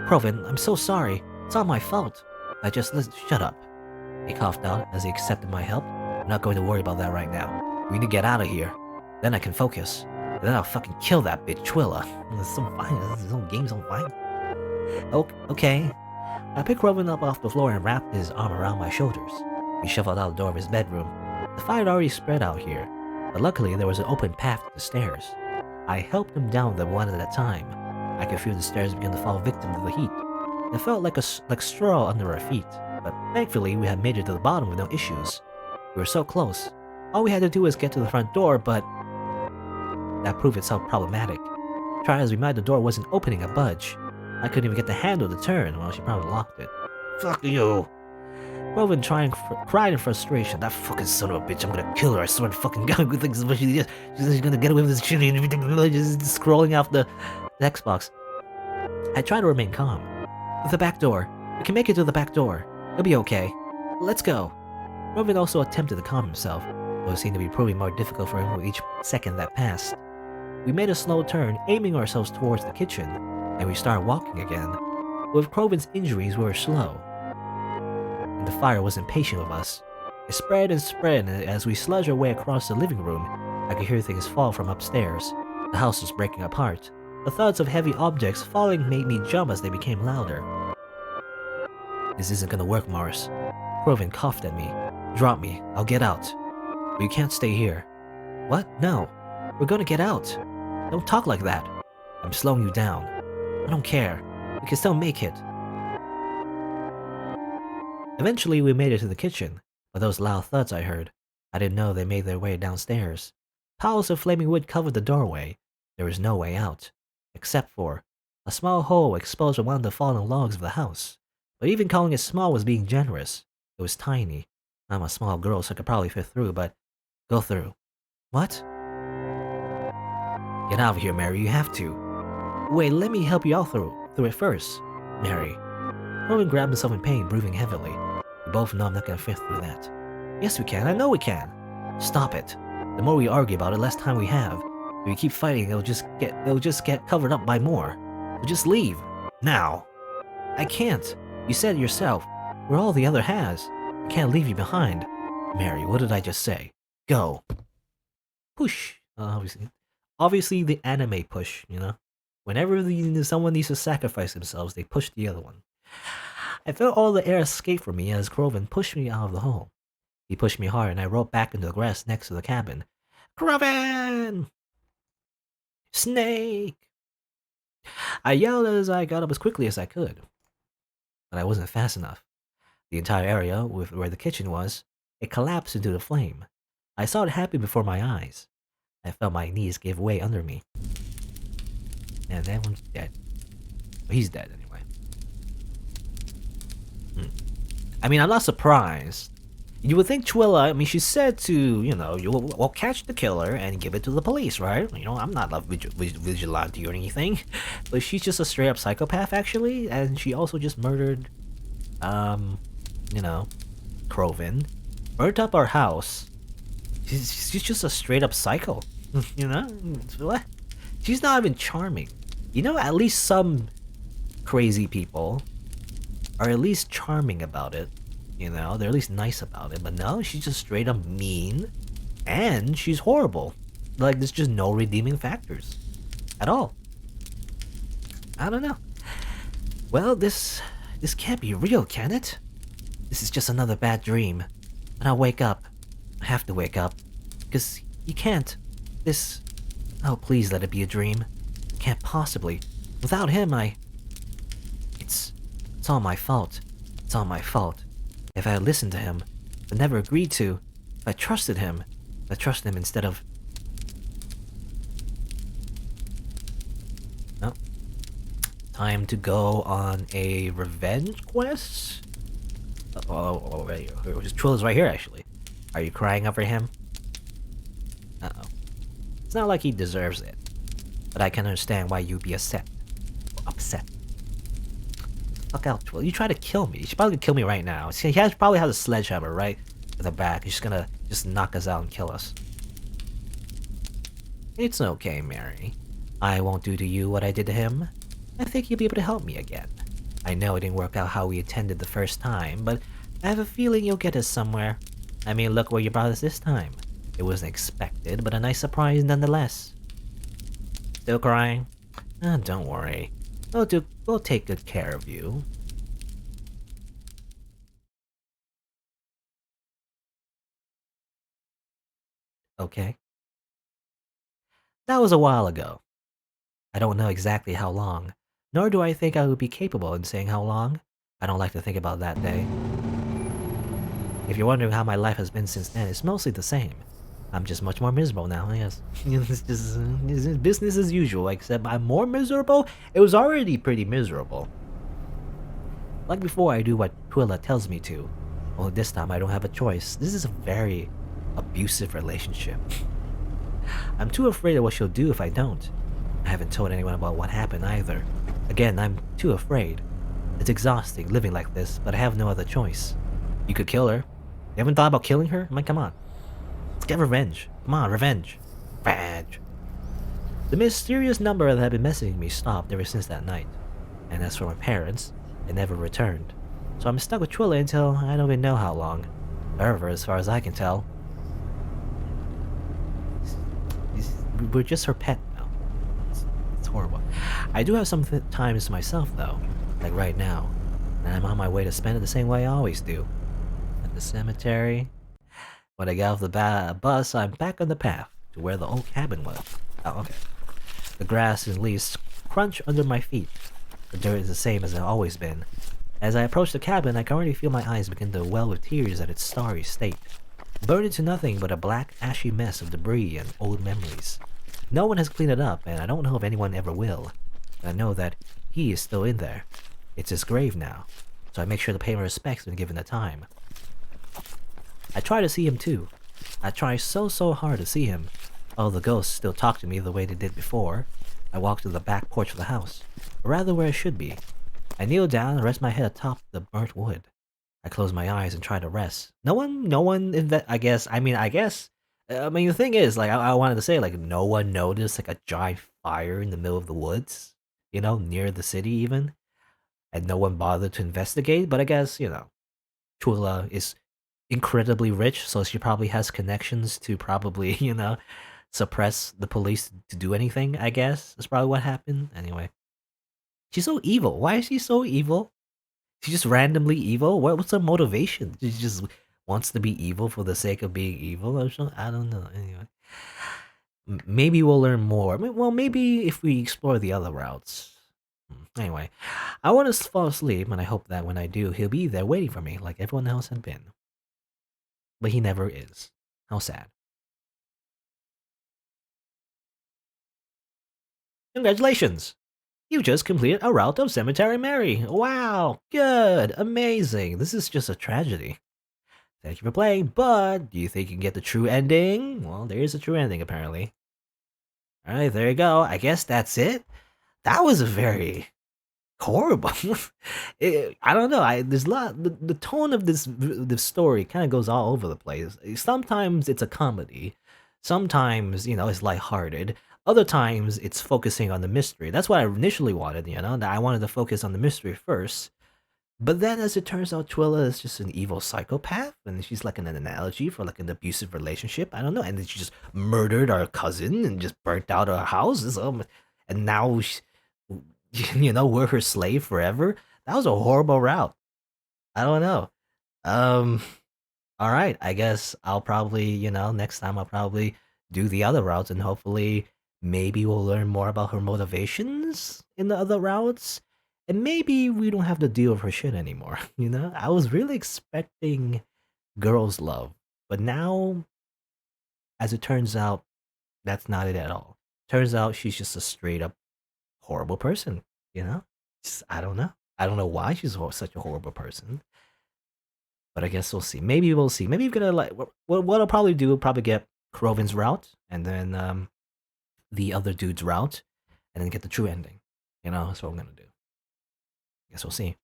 Kroven, I'm so sorry. It's all my fault. Shut up. He coughed out as he accepted my help. I'm not going to worry about that right now. We need to get out of here. Then I can focus. And then I'll fucking kill that bitch Twyla. It's so fine. This whole game's so fine. Okay. I picked Kroven up off the floor and wrapped his arm around my shoulders. We shuffled out the door of his bedroom. The fire had already spread out here, but luckily there was an open path to the stairs. I helped him down them one at a time. I could feel the stairs begin to fall victim to the heat. It felt like straw under our feet, but thankfully we had made it to the bottom with no issues. We were so close. All we had to do was get to the front door, but that proved itself problematic. Try as we might, the door wasn't opening a budge. I couldn't even get the handle to turn. Well, she probably locked it. Fuck you! Kroven cried in frustration. That fucking son of a bitch, I'm gonna kill her, I swear to fucking god. She's gonna get away with this shit and everything. Just scrolling off the Xbox. I tried to remain calm. The back door. We can make it to the back door. It'll be okay. Let's go. Kroven also attempted to calm himself, though it seemed to be proving more difficult for him with each second that passed. We made a slow turn, aiming ourselves towards the kitchen, and we started walking again. With Kroven's injuries, we were slow, and the fire was impatient with us. It spread and spread, and as we sludged our way across the living room, I could hear things fall from upstairs. The house was breaking apart. The thuds of heavy objects falling made me jump as they became louder. This isn't gonna work, Morris. Kroven coughed at me. Drop me, I'll get out. But you can't stay here. What? No. We're gonna get out. Don't talk like that. I'm slowing you down. I don't care. We can still make it. Eventually, we made it to the kitchen, but those loud thuds I heard, I didn't know they made their way downstairs. Piles of flaming wood covered the doorway. There was no way out, except for a small hole exposed from one of the fallen logs of the house. But even calling it small was being generous. It was tiny. I'm a small girl, so I could probably fit through, but go through. What? Get out of here, Mary, you have to. Wait, let me help you out through it first. Mary. Kroven grabbed himself in pain, breathing heavily. We both know I'm not gonna fit through that. Yes, we can. I know we can. Stop it. The more we argue about it, less time we have. If we keep fighting, it'll just get covered up by more. So just leave. Now. I can't. You said it yourself. We're all the other has. I can't leave you behind. Mary, what did I just say? Go. Push. Obviously the anime push, you know? Whenever someone needs to sacrifice themselves, they push the other one. I felt all the air escape from me as Kroven pushed me out of the hole. He pushed me hard and I rolled back into the grass next to the cabin. Kroven! Snake! I yelled as I got up as quickly as I could. But I wasn't fast enough. The entire area where the kitchen was, it collapsed into the flame. I saw it happen before my eyes. I felt my knees give way under me. And that one's dead. Well, he's dead anyway. I mean, I'm not surprised. You would think Twyla, I mean, she said to, we'll catch the killer and give it to the police, right? I'm not a vigilante or anything. But she's just a straight up psychopath, actually. And she also just murdered, um, you know, Crovin. Burnt up our house. She's just a straight up psycho, you know? What? She's not even charming. At least some crazy people are at least charming about it. They're at least nice about it. But no, she's just straight up mean, and she's horrible. Like, there's just no redeeming factors at all. I don't know. Well, this can't be real, can it? This is just another bad dream. And I'll wake up. I have to wake up. Because you can't. Oh, please let it be a dream. Can't possibly. Without him, It's all my fault. It's all my fault. If I had listened to him, but never agreed to, if I trusted him, instead of... No. Time to go on a revenge quest? Wait. Twilla's right here, actually. Are you crying over him? Uh-oh. It's not like he deserves it, but I can understand why you'd be upset. Fuck out, Twyla. You try to kill me. She's probably gonna kill me right now. He probably has a sledgehammer right in the back. He's just gonna knock us out and kill us. It's okay, Mary. I won't do to you what I did to him. I think you'll be able to help me again. I know it didn't work out how we intended the first time, but I have a feeling you'll get us somewhere. I mean, look where you brought us this time. It wasn't expected, but a nice surprise nonetheless. Still crying? Don't worry. We'll take good care of you. Okay. That was a while ago. I don't know exactly how long, nor do I think I would be capable in saying how long. I don't like to think about that day. If you're wondering how my life has been since then, it's mostly the same. I'm just much more miserable now, I guess. It's just business as usual, except I'm more miserable? It was already pretty miserable. Like before, I do what Twyla tells me to. Well, this time I don't have a choice. This is a very abusive relationship. I'm too afraid of what she'll do if I don't. I haven't told anyone about what happened either. Again, I'm too afraid. It's exhausting living like this, but I have no other choice. You could kill her. You haven't thought about killing her? I mean, come on. Let's get revenge. Come on, revenge. Revenge. The mysterious number that had been messaging me stopped ever since that night. And as for my parents, they never returned. So I'm stuck with Twyla until I don't even know how long. Forever, as far as I can tell. We're just her pet now. It's horrible. I do have some times to myself, though. Like right now. And I'm on my way to spend it the same way I always do. At the cemetery. When I get off the bus, I'm back on the path to where the old cabin was. Oh, okay. The grass and leaves crunch under my feet. The dirt is the same as it's always been. As I approach the cabin, I can already feel my eyes begin to well with tears at its starry state. Burned into nothing but a black, ashy mess of debris and old memories. No one has cleaned it up, and I don't know if anyone ever will. But I know that he is still in there. It's his grave now, so I make sure to pay my respects when given the time. I try to see him too. I try so hard to see him. All the ghosts still talk to me the way they did before. I walk to the back porch of the house, or rather where I should be. I kneel down and rest my head atop the burnt wood. I close my eyes and try to rest. No one, I guess, the thing is, like, I wanted to say, like, no one noticed, like, a giant fire in the middle of the woods, near the city even, and no one bothered to investigate, but I guess, Twyla is incredibly rich, so she probably has connections to probably, suppress the police to do anything, I guess. That's probably what happened. Anyway. She's so evil. Why is she so evil? She's just randomly evil? What's her motivation? She just wants to be evil for the sake of being evil or something? I don't know. Anyway. Maybe we'll learn more. Well, maybe if we explore the other routes. Anyway, I want to fall asleep, and I hope that when I do, he'll be there waiting for me like everyone else had been. But he never is. How sad. Congratulations! You just completed a route of Cemetery Mary. Wow, good, amazing. This is just a tragedy. Thank you for playing, but do you think you can get the true ending? Well, there is a true ending, apparently. Alright, there you go. I guess that's it. That was a very horrible. I don't know. There's a lot. The tone of this story kind of goes all over the place. Sometimes it's a comedy. Sometimes it's lighthearted. Other times it's focusing on the mystery. That's what I initially wanted. That I wanted to focus on the mystery first. But then, as it turns out, Twyla is just an evil psychopath, and she's like an analogy for like an abusive relationship. I don't know, and then she just murdered our cousin and just burnt out our house. And now, we're her slave forever. That was a horrible route. I don't know. Um, all right, I guess I'll probably, next time I'll probably do the other routes and hopefully maybe we'll learn more about her motivations in the other routes. And maybe we don't have to deal with her shit anymore, I was really expecting girls' love, but now, as it turns out, that's not it at all. Turns out she's just a straight up horrible person, you know? I don't know. I don't know why she's such a horrible person. But I guess we'll see. Maybe we'll see. Maybe we're gonna like what I'll probably do. Will probably get Krovin's route, and then the other dude's route, and then get the true ending. That's what I'm gonna do. Guess we'll see.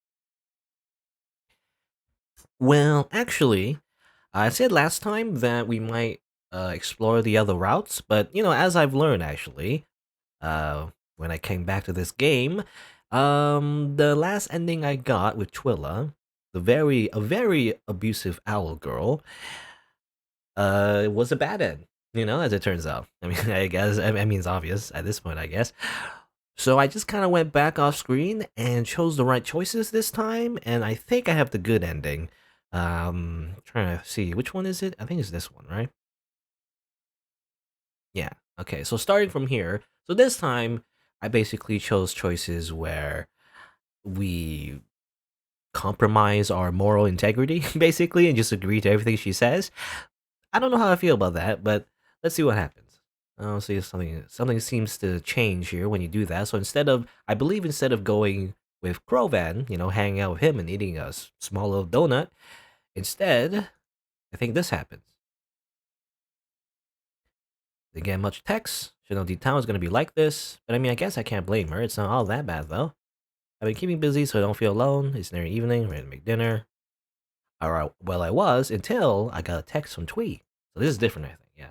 Well, actually, I said last time that we might explore the other routes, but as I've learned, actually, when I came back to this game, the last ending I got with Twyla, a very abusive owl girl, was a bad end. As it turns out. I mean, I guess I mean it's obvious at this point, I guess. So I just kind of went back off screen and chose the right choices this time, and I think I have the good ending. Trying to see which one is it. I think it's this one, right? Yeah. Okay. So starting from here, so this time I basically chose choices where we compromise our moral integrity, basically, and just agree to everything she says. I don't know how I feel about that, but let's see what happens. I'll see if something seems to change here when you do that. So I believe instead of going with Krovan, hanging out with him and eating a small little donut, instead, I think this happens. Didn't get much text. Should know the town is gonna be like this, but I mean, I guess I can't blame her. It's not all that bad though. I've been keeping busy so I don't feel alone. It's near evening, ready to make dinner. Alright, well, I was until I got a text from Twee. So this is different, I think, yeah.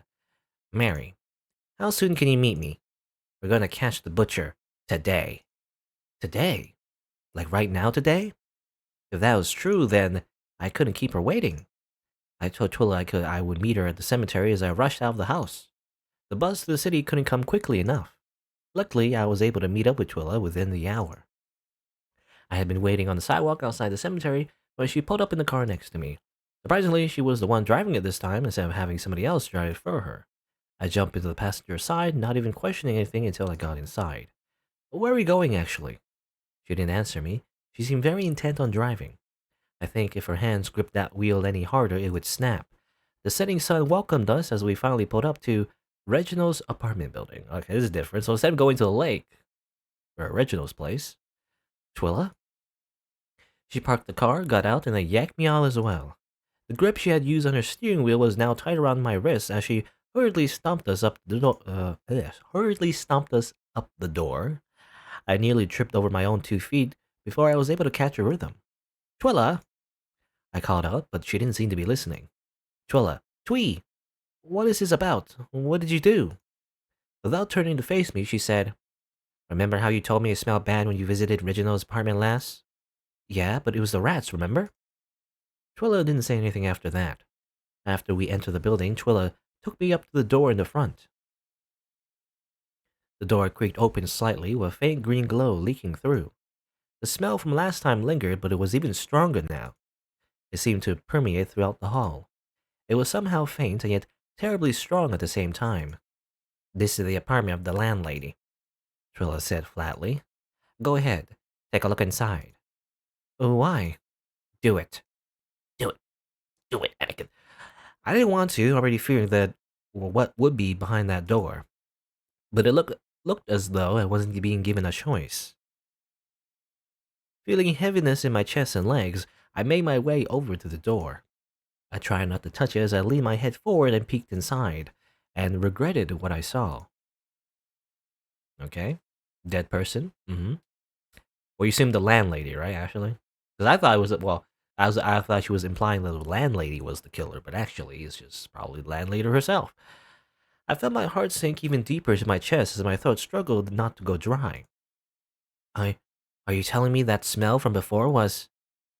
Mary, how soon can you meet me? We're gonna catch the butcher today. Today? Like right now today? If that was true, then I couldn't keep her waiting. I told Twyla I would meet her at the cemetery as I rushed out of the house. The bus to the city couldn't come quickly enough. Luckily, I was able to meet up with Twyla within the hour. I had been waiting on the sidewalk outside the cemetery when she pulled up in the car next to me. Surprisingly, she was the one driving it this time instead of having somebody else drive it for her. I jumped into the passenger side, not even questioning anything until I got inside. Where are we going, actually? She didn't answer me. She seemed very intent on driving. I think if her hands gripped that wheel any harder, it would snap. The setting sun welcomed us as we finally pulled up to Reginald's apartment building. Okay, this is different. So instead of going to the lake, or Reginald's place, Twyla? She parked the car, got out, and then yanked me out as well. The grip she had used on her steering wheel was now tight around my wrist as she hurriedly stomped us up the door. I nearly tripped over my own 2 feet before I was able to catch a rhythm. Twyla! I called out, but she didn't seem to be listening. Twyla, Twee! What is this about? What did you do? Without turning to face me, she said, Remember how you told me it smelled bad when you visited Reginald's apartment last? Yeah, but it was the rats, remember? Twyla didn't say anything after that. After we entered the building, Twyla took me up to the door in the front. The door creaked open slightly, with a faint green glow leaking through. The smell from last time lingered, but it was even stronger now. It seemed to permeate throughout the hall. It was somehow faint and yet terribly strong at the same time. This is the apartment of the landlady, Twyla said flatly. Go ahead, take a look inside. Why? Do it. Do it. Do it, Anakin. I didn't want to, already fearing that what would be behind that door. But it looked as though I wasn't being given a choice. Feeling heaviness in my chest and legs, I made my way over to the door. I tried not to touch it as I leaned my head forward and peeked inside, and regretted what I saw. Okay. Dead person. Mm-hmm. Well, you assumed the landlady, right, actually? Because I thought it was, well, I thought she was implying that the landlady was the killer, but actually it's just probably the landlady herself. I felt my heart sink even deeper into my chest as my throat struggled not to go dry. I, are you telling me that smell from before was...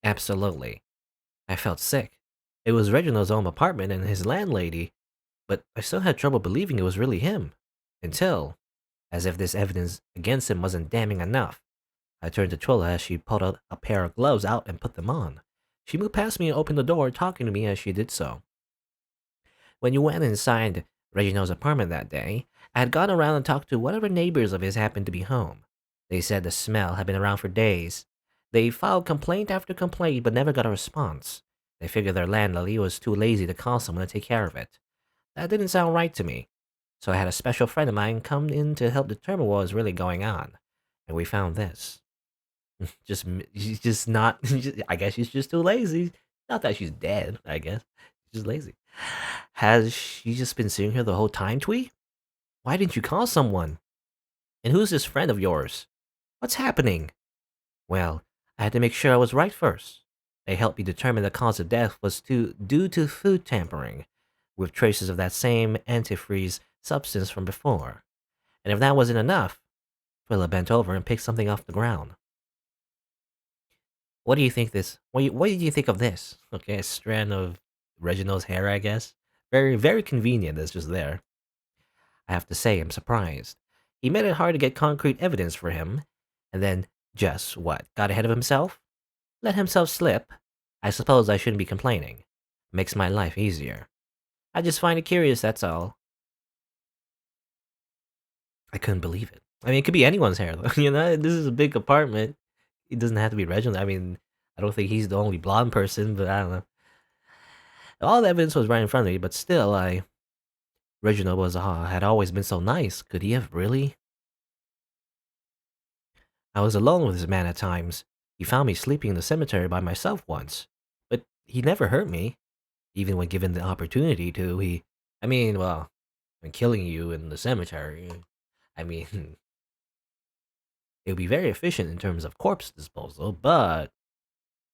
Absolutely. I felt sick. It was Reginald's own apartment and his landlady, but I still had trouble believing it was really him. Until, as if this evidence against him wasn't damning enough, I turned to Twyla as she pulled out a pair of gloves out and put them on. She moved past me and opened the door, talking to me as she did so. When you went inside Reginald's apartment that day, I had gone around and talked to whatever neighbors of his happened to be home. They said the smell had been around for days. They filed complaint after complaint but never got a response. They figured their landlady was too lazy to call someone to take care of it. That didn't sound right to me. So I had a special friend of mine come in to help determine what was really going on. And we found this. She's just not. I guess she's just too lazy. Not that she's dead. I guess she's just lazy. Has she just been sitting here the whole time, Twee? Why didn't you call someone? And who's this friend of yours? What's happening? Well, I had to make sure I was right first. They helped me determine the cause of death was due to food tampering, with traces of that same antifreeze substance from before. And if that wasn't enough, Twila bent over and picked something off the ground. What do you think this? What did you think of this? Okay, a strand of Reginald's hair, I guess. Very, very convenient. It's just there. I have to say, I'm surprised. He made it hard to get concrete evidence for him, and then just what? Got ahead of himself? Let himself slip? I suppose I shouldn't be complaining. Makes my life easier. I just find it curious, that's all. I couldn't believe it. I mean, it could be anyone's hair, though. You know, this is a big apartment. It doesn't have to be Reginald. I mean, I don't think he's the only blonde person, but I don't know. All the evidence was right in front of me, but still, Reginald had always been so nice. Could he have really? I was alone with this man at times. He found me sleeping in the cemetery by myself once, but he never hurt me, even when given the opportunity to. I mean, well, when killing you in the cemetery, I mean, it would be very efficient in terms of corpse disposal, but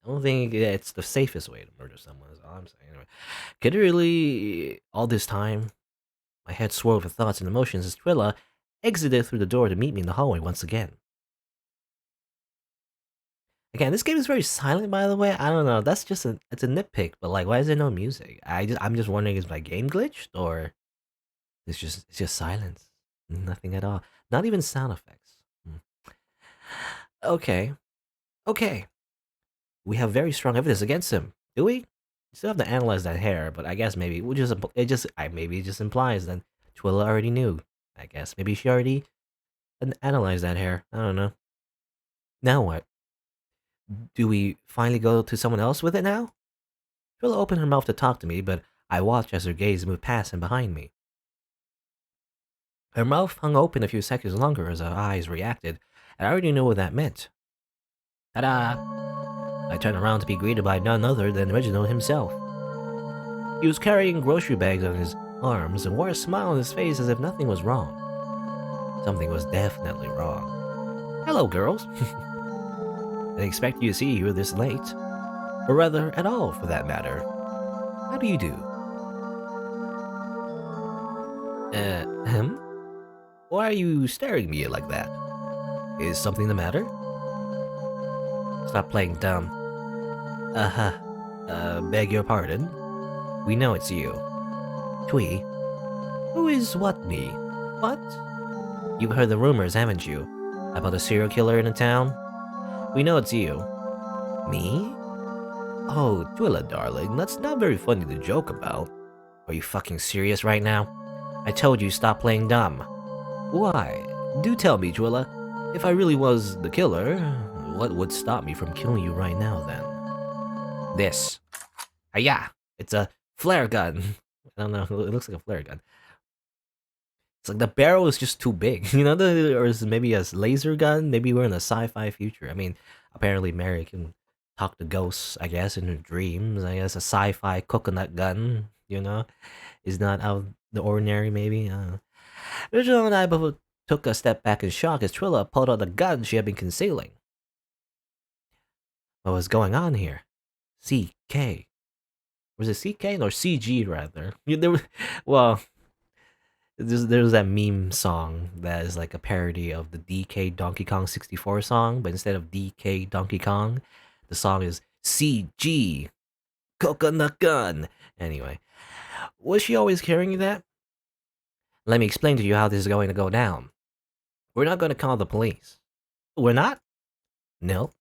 I don't think it's the safest way to murder someone, is all I'm saying. Anyway, could it really, all this time, my head swirled with thoughts and emotions as Twyla exited through the door to meet me in the hallway once again. Again, this game is very silent, by the way. I don't know. That's just it's a nitpick, but like, why is there no music? I'm just wondering, is my game glitched or it's just silence, nothing at all, not even sound effects. Hmm. Okay, okay. We have very strong evidence against him. Do we? We still have to analyze that hair, but I guess maybe maybe it just implies that Twila already knew. I guess maybe she already analyzed that hair. I don't know. Now what? Do we finally go to someone else with it now? Twila opened her mouth to talk to me, but I watched as her gaze moved past and behind me. Her mouth hung open a few seconds longer as her eyes reacted, and I already knew what that meant. Ta-da! I turned around to be greeted by none other than Reginald himself. He was carrying grocery bags on his arms and wore a smile on his face as if nothing was wrong. Something was definitely wrong. Hello, girls. I didn't expect you to see you this late. Or rather, at all, for that matter. How do you do? Him? Why are you staring at me like that? Is something the matter? Stop playing dumb. Uh-huh. Beg your pardon? We know it's you. Twee? Who is what me? What? You've heard the rumors, haven't you? About a serial killer in the town? We know it's you. Me? Oh, Twyla, darling, that's not very funny to joke about. Are you fucking serious right now? I told you stop playing dumb. Why? Do tell me, Twyla. If I really was the killer, what would stop me from killing you right now, then? This. Yeah, it's a flare gun. I don't know, it looks like a flare gun. It's like the barrel is just too big, you know, or is maybe a laser gun? Maybe we're in a sci-fi future. I mean, apparently Mary can talk to ghosts, I guess, in her dreams. I guess a sci-fi coconut gun, is not out of the ordinary, maybe. Original and I both took a step back in shock as Twyla pulled out the gun she had been concealing. What was going on here? CK. Was it CK or CG rather? Well, there's that meme song that is like a parody of the DK Donkey Kong 64 song, but instead of DK Donkey Kong, the song is CG Coconut Gun. Anyway, was she always carrying that? Let me explain to you how this is going to go down. We're not going to call the police. We're not? No.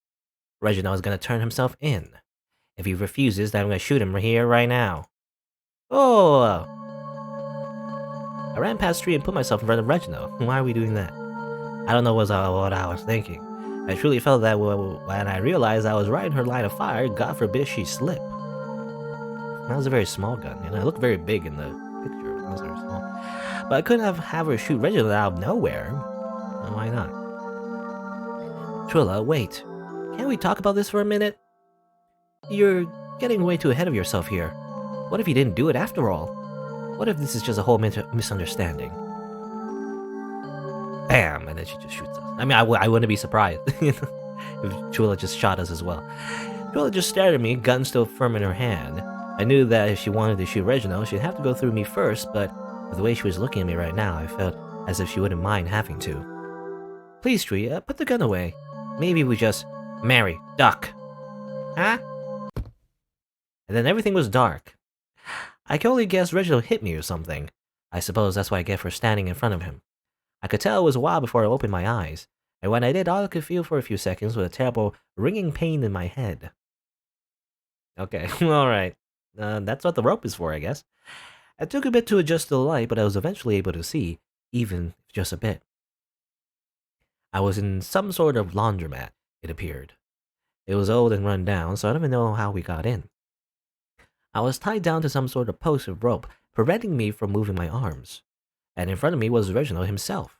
Reginald is going to turn himself in. If he refuses, then I'm going to shoot him here right now. Oh! I ran past the tree and put myself in front of Reginald. Why are we doing that? I don't know what I was thinking. I truly felt that when I realized I was right in her line of fire, God forbid she slip. That was a very small gun, it looked very big in the picture. It was very small. But I couldn't have her shoot Reginald out of nowhere. Well, why not? Twyla, wait. Can't we talk about this for a minute? You're getting way too ahead of yourself here. What if you didn't do it after all? What if this is just a whole misunderstanding? Bam! And then she just shoots us. I mean, I wouldn't be surprised if Twyla just shot us as well. Twyla just stared at me, gun still firm in her hand. I knew that if she wanted to shoot Reginald, she'd have to go through me first, but with the way she was looking at me right now, I felt as if she wouldn't mind having to. Please, Tree, put the gun away. Maybe we just... Mary, duck. Huh? And then everything was dark. I could only guess Reginald hit me or something. I suppose that's what I get for standing in front of him. I could tell it was a while before I opened my eyes, and when I did, all I could feel for a few seconds was a terrible ringing pain in my head. Okay, alright. That's what the rope is for, I guess. It took a bit to adjust to the light, but I was eventually able to see, even just a bit. I was in some sort of laundromat, it appeared. It was old and run down, so I don't even know how we got in. I was tied down to some sort of post of rope, preventing me from moving my arms. And in front of me was Reginald himself.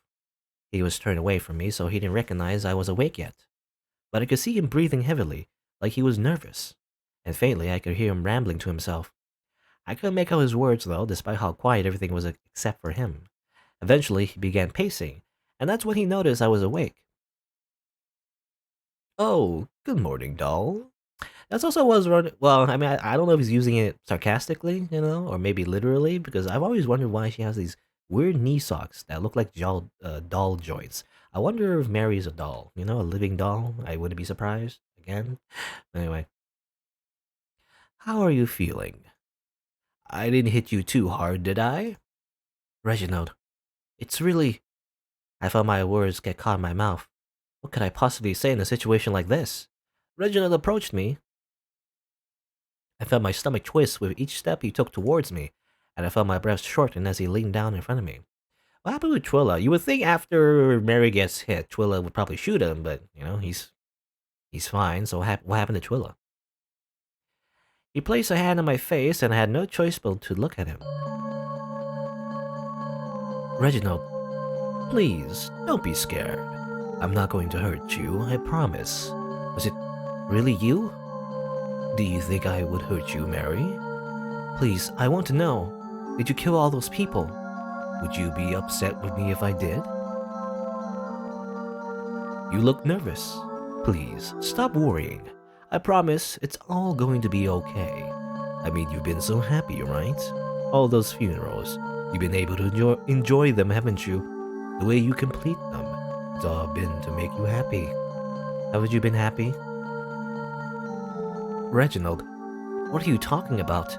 He was turned away from me, so he didn't recognize I was awake yet. But I could see him breathing heavily, like he was nervous. And faintly, I could hear him rambling to himself. I couldn't make out his words, though, despite how quiet everything was except for him. Eventually, he began pacing, and that's when he noticed I was awake. Oh, good morning, doll. That's also was running. Well, I mean, I don't know if he's using it sarcastically, or maybe literally, because I've always wondered why she has these weird knee socks that look like doll joints. I wonder if Mary's a doll, a living doll. I wouldn't be surprised, again. Anyway. How are you feeling? I didn't hit you too hard, did I? Reginald, it's really... I felt my words get caught in my mouth. What could I possibly say in a situation like this? Reginald approached me. I felt my stomach twist with each step he took towards me, and I felt my breath shorten as he leaned down in front of me. What happened with Twyla? You would think after Mary gets hit, Twyla would probably shoot him, but, he's fine, so what happened to Twyla? He placed a hand on my face, and I had no choice but to look at him. Reginald, please, don't be scared. I'm not going to hurt you, I promise. Was it really you? Do you think I would hurt you, Mary? Please, I want to know. Did you kill all those people? Would you be upset with me if I did? You look nervous. Please, stop worrying. I promise it's all going to be okay. I mean, you've been so happy, right? All those funerals. You've been able to enjoy them, haven't you? The way you complete them. It's all been to make you happy. Haven't you been happy? Reginald, what are you talking about?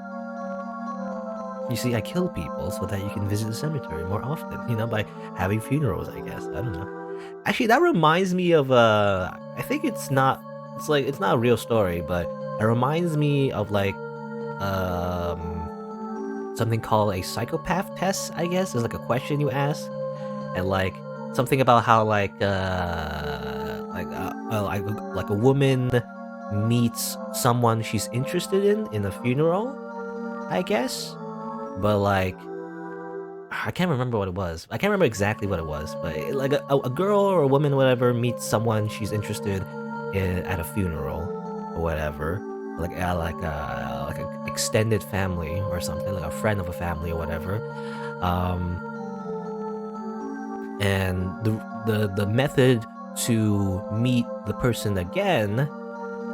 You see, I kill people so that you can visit the cemetery more often, by having funerals, I guess. I don't know. Actually, that reminds me of, I think it's not a real story, but it reminds me of, something called a psychopath test, I guess. It's like a question you ask, and, something about how, a woman meets someone she's interested in a funeral, I guess. But I can't remember what it was. I can't remember exactly what it was, but a girl or a woman, whatever, meets someone she's interested in at a funeral, or whatever, like a extended family or something, like a friend of a family or whatever. Um, and the method to meet the person again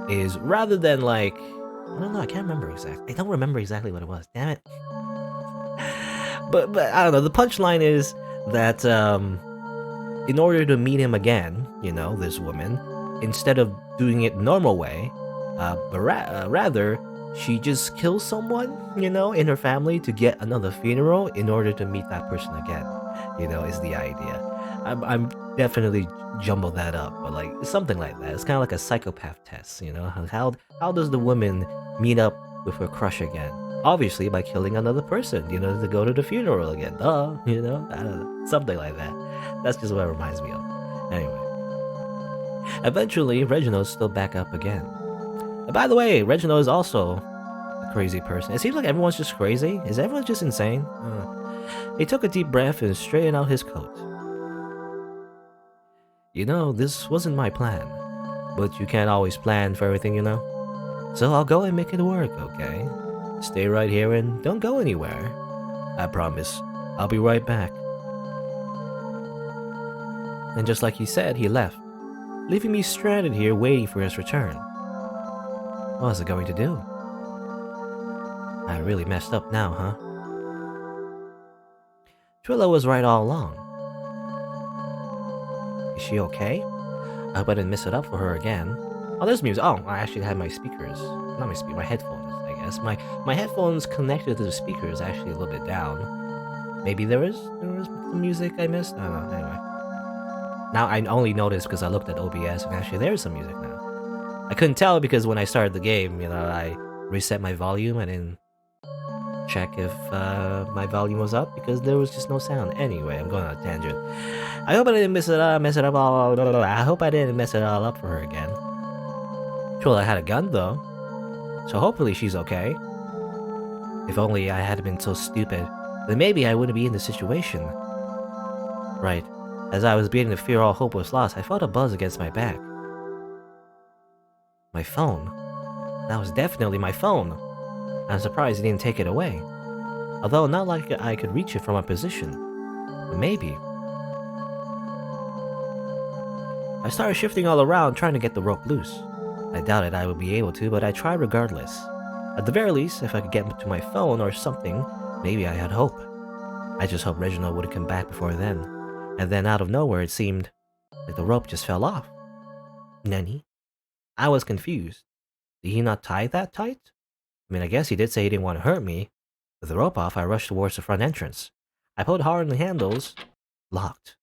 is rather than like I don't know, I can't remember exactly. I don't remember exactly what it was. Damn it. But I don't know. The punchline is that in order to meet him again, this woman, instead of doing it normal way, rather she just kills someone, in her family to get another funeral in order to meet that person again. Is the idea. I'm definitely jumbled that up, but like something like that. It's kind of like a psychopath test. How does the woman meet up with her crush again? Obviously by killing another person, to go to the funeral again. Duh, I don't know, something like that. That's just what it reminds me of. Anyway, eventually Reginald's still back up again. And by the way, Reginald is also a crazy person. It seems like everyone's just crazy. Is everyone just insane? He took a deep breath and straightened out his coat. This wasn't my plan, but you can't always plan for everything, So I'll go and make it work, okay? Stay right here and don't go anywhere. I promise. I'll be right back. And just like he said, he left, leaving me stranded here waiting for his return. What was I going to do? I really messed up now, huh? Twyla was right all along. Is she okay? I hope I didn't mess it up for her again. Oh, there's music. Oh, I actually had my speakers. Not my my headphones, I guess. My headphones connected to the speakers actually a little bit down. Maybe there was some music I missed? I don't know. Anyway. Now I only noticed because I looked at OBS and actually there's some music now. I couldn't tell because when I started the game, I reset my volume and then check if my volume was up because there was just no sound. Anyway, I'm going on a tangent. I hope I didn't mess it up all. I hope I didn't mess it all up for her again. Twyla had a gun though, so hopefully she's okay. If only I hadn't been so stupid, then maybe I wouldn't be in this situation. Right. As I was beginning to fear all hope was lost, I felt a buzz against my back. My phone. That was definitely my phone. I'm surprised he didn't take it away. Although not like I could reach it from my position. But maybe. I started shifting all around trying to get the rope loose. I doubted I would be able to, but I tried regardless. At the very least, if I could get to my phone or something, maybe I had hope. I just hoped Reginald would come back before then. And then out of nowhere it seemed like the rope just fell off. Nani? I was confused. Did he not tie that tight? I mean, I guess he did say he didn't want to hurt me. With the rope off, I rushed towards the front entrance. I pulled hard on the handles. Locked.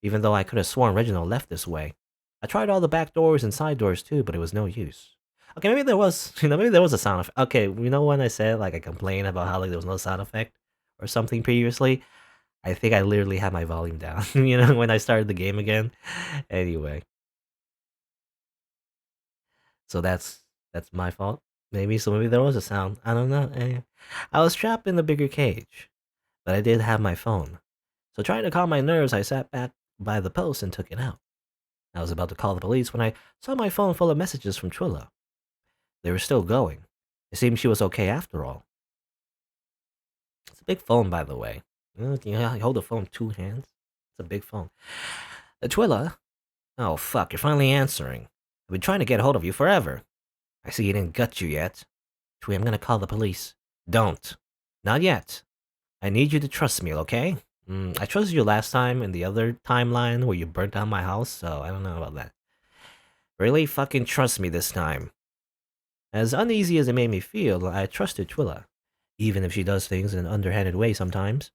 Even though I could have sworn Reginald left this way. I tried all the back doors and side doors too, but it was no use. Okay, maybe there was, maybe there was a sound effect. Okay, when I said, like, I complained about how, like, there was no sound effect or something previously? I think I literally had my volume down, when I started the game again. Anyway. So that's my fault. Maybe, so maybe there was a sound. I don't know. I was trapped in the bigger cage, but I did have my phone. So trying to calm my nerves, I sat back by the post and took it out. I was about to call the police when I saw my phone full of messages from Twyla. They were still going. It seemed she was okay after all. It's a big phone, by the way. Can you hold the phone with two hands? It's a big phone. Twyla? Oh, fuck, you're finally answering. I've been trying to get a hold of you forever. I see you didn't gut you yet. Twy, I'm gonna call the police. Don't. Not yet. I need you to trust me, okay? I trusted you last time in the other timeline where you burnt down my house, so I don't know about that. Really fucking trust me this time. As uneasy as it made me feel, I trusted Twyla. Even if she does things in an underhanded way sometimes.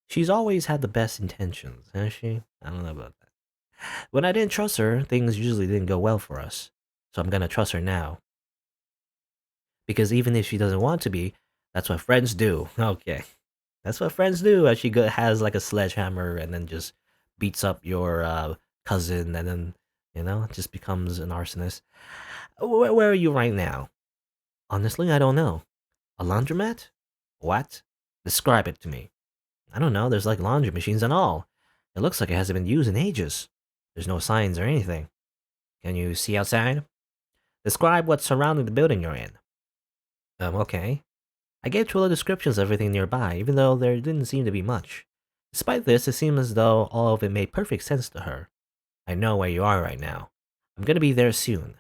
She's always had the best intentions, hasn't she? I don't know about that. When I didn't trust her, things usually didn't go well for us. So I'm gonna trust her now. Because even if she doesn't want to be, that's what friends do. Okay. That's what friends do. As she has like a sledgehammer and then just beats up your cousin and then, just becomes an arsonist. Where are you right now? Honestly, I don't know. A laundromat? What? Describe it to me. I don't know, there's like laundry machines and all. It looks like it hasn't been used in ages. There's no signs or anything. Can you see outside? Describe what's surrounding the building you're in. Okay. I gave Twyla descriptions of everything nearby, even though there didn't seem to be much. Despite this, it seemed as though all of it made perfect sense to her. I know where you are right now. I'm gonna be there soon.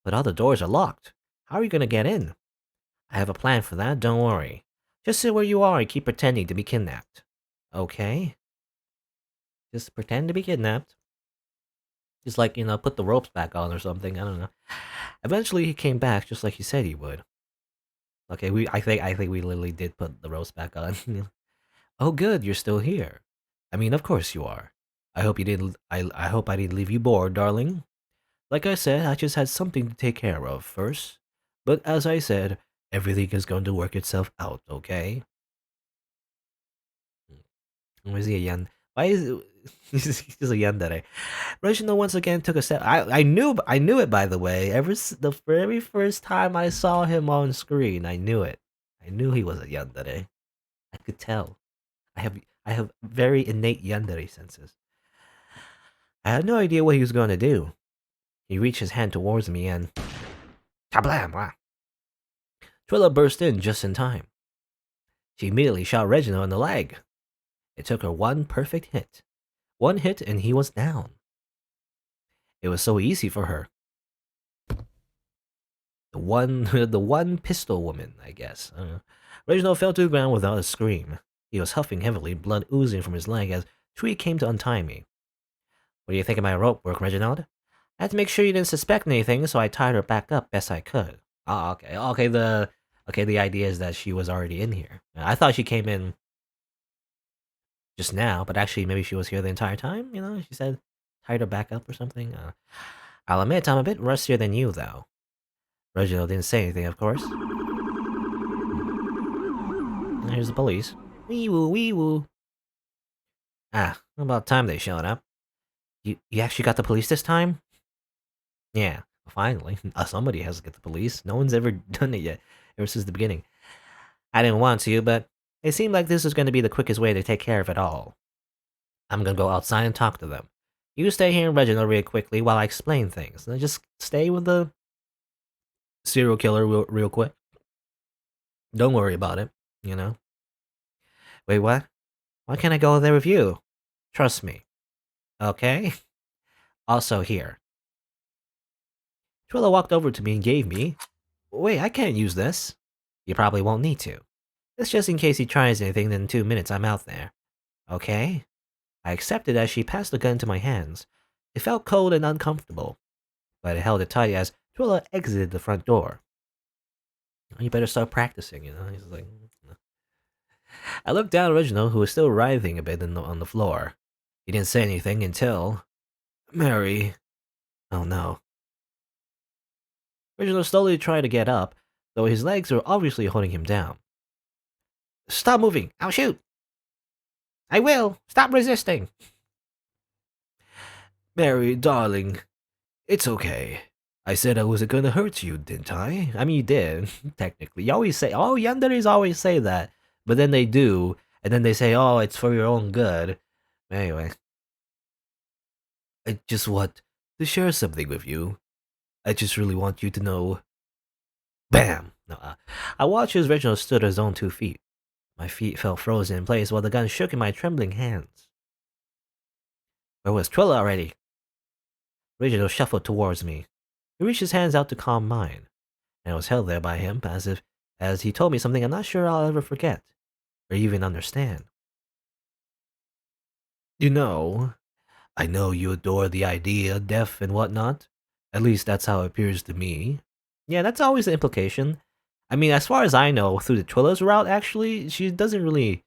But all the doors are locked. How are you gonna get in? I have a plan for that, don't worry. Just sit where you are and keep pretending to be kidnapped. Okay? Just pretend to be kidnapped. Just like, put the ropes back on or something, I don't know. Eventually he came back just like he said he would. Okay, I think we literally did put the ropes back on. Oh good, you're still here. I mean, of course you are. I hope you didn't I hope I didn't leave you bored, darling. Like I said, I just had something to take care of first. But as I said, everything is going to work itself out, okay? Where's he a yan? Why is it? He's a yandere. Reginald once again took a step. I knew it. By the way, the very first time I saw him on screen, I knew it. I knew he was a yandere. I could tell. I have very innate yandere senses. I had no idea what he was going to do. He reached his hand towards me and kablam! Wow. Twyla burst in just in time. She immediately shot Reginald in the leg. It took her one perfect hit. One hit and he was down. It was so easy for her. The one pistol woman, I guess. Reginald fell to the ground without a scream. He was huffing heavily, blood oozing from his leg as Twee came to untie me. What do you think of my rope work, Reginald? I had to make sure you didn't suspect anything, so I tied her back up best I could. Ah, okay. The idea is that she was already in here. I thought she came in just now, but actually maybe she was here the entire time, She said tied her back up or something. I'll admit I'm a bit rustier than you, though. Reginald didn't say anything, of course. Here's the police. Wee woo, wee woo. Ah, about time they showed up. You actually got the police this time? Yeah, finally. Somebody has to get the police. No one's ever done it yet, ever since the beginning. I didn't want to, but it seemed like this was going to be the quickest way to take care of it all. I'm gonna go outside and talk to them. You stay here in Reginald real quickly while I explain things. Now just stay with the serial killer real quick. Don't worry about it. Wait, what? Why can't I go there with you? Trust me. Okay? Also here. Twyla walked over to me and gave me... Wait, I can't use this. You probably won't need to. It's just in case he tries anything, then in 2 minutes I'm out there. Okay? I accepted as she passed the gun into my hands. It felt cold and uncomfortable, but I held it tight as Twyla exited the front door. You better start practicing, He's like... I looked down at Reginald, who was still writhing a bit on the floor. He didn't say anything until... Mary... Oh no. Reginald slowly tried to get up, though his legs were obviously holding him down. Stop moving! I'll shoot! I will! Stop resisting! Mary, darling, it's okay. I said I wasn't gonna hurt you, didn't I? I mean, you did, technically. You always say, oh, yanderes always say that. But then they do, and then they say, oh, it's for your own good. Anyway. I just want to share something with you. I just really want you to know. Bam! No, I watched as Reginald stood on his own 2 feet. My feet felt frozen in place while the gun shook in my trembling hands. Where was Twyla already? Reginald shuffled towards me. He reached his hands out to calm mine, and I was held there by him as he told me something I'm not sure I'll ever forget, or even understand. I know you adore the idea of death and whatnot. At least that's how it appears to me. Yeah, that's always the implication. I mean, as far as I know, through the Twilla's route, actually, she doesn't really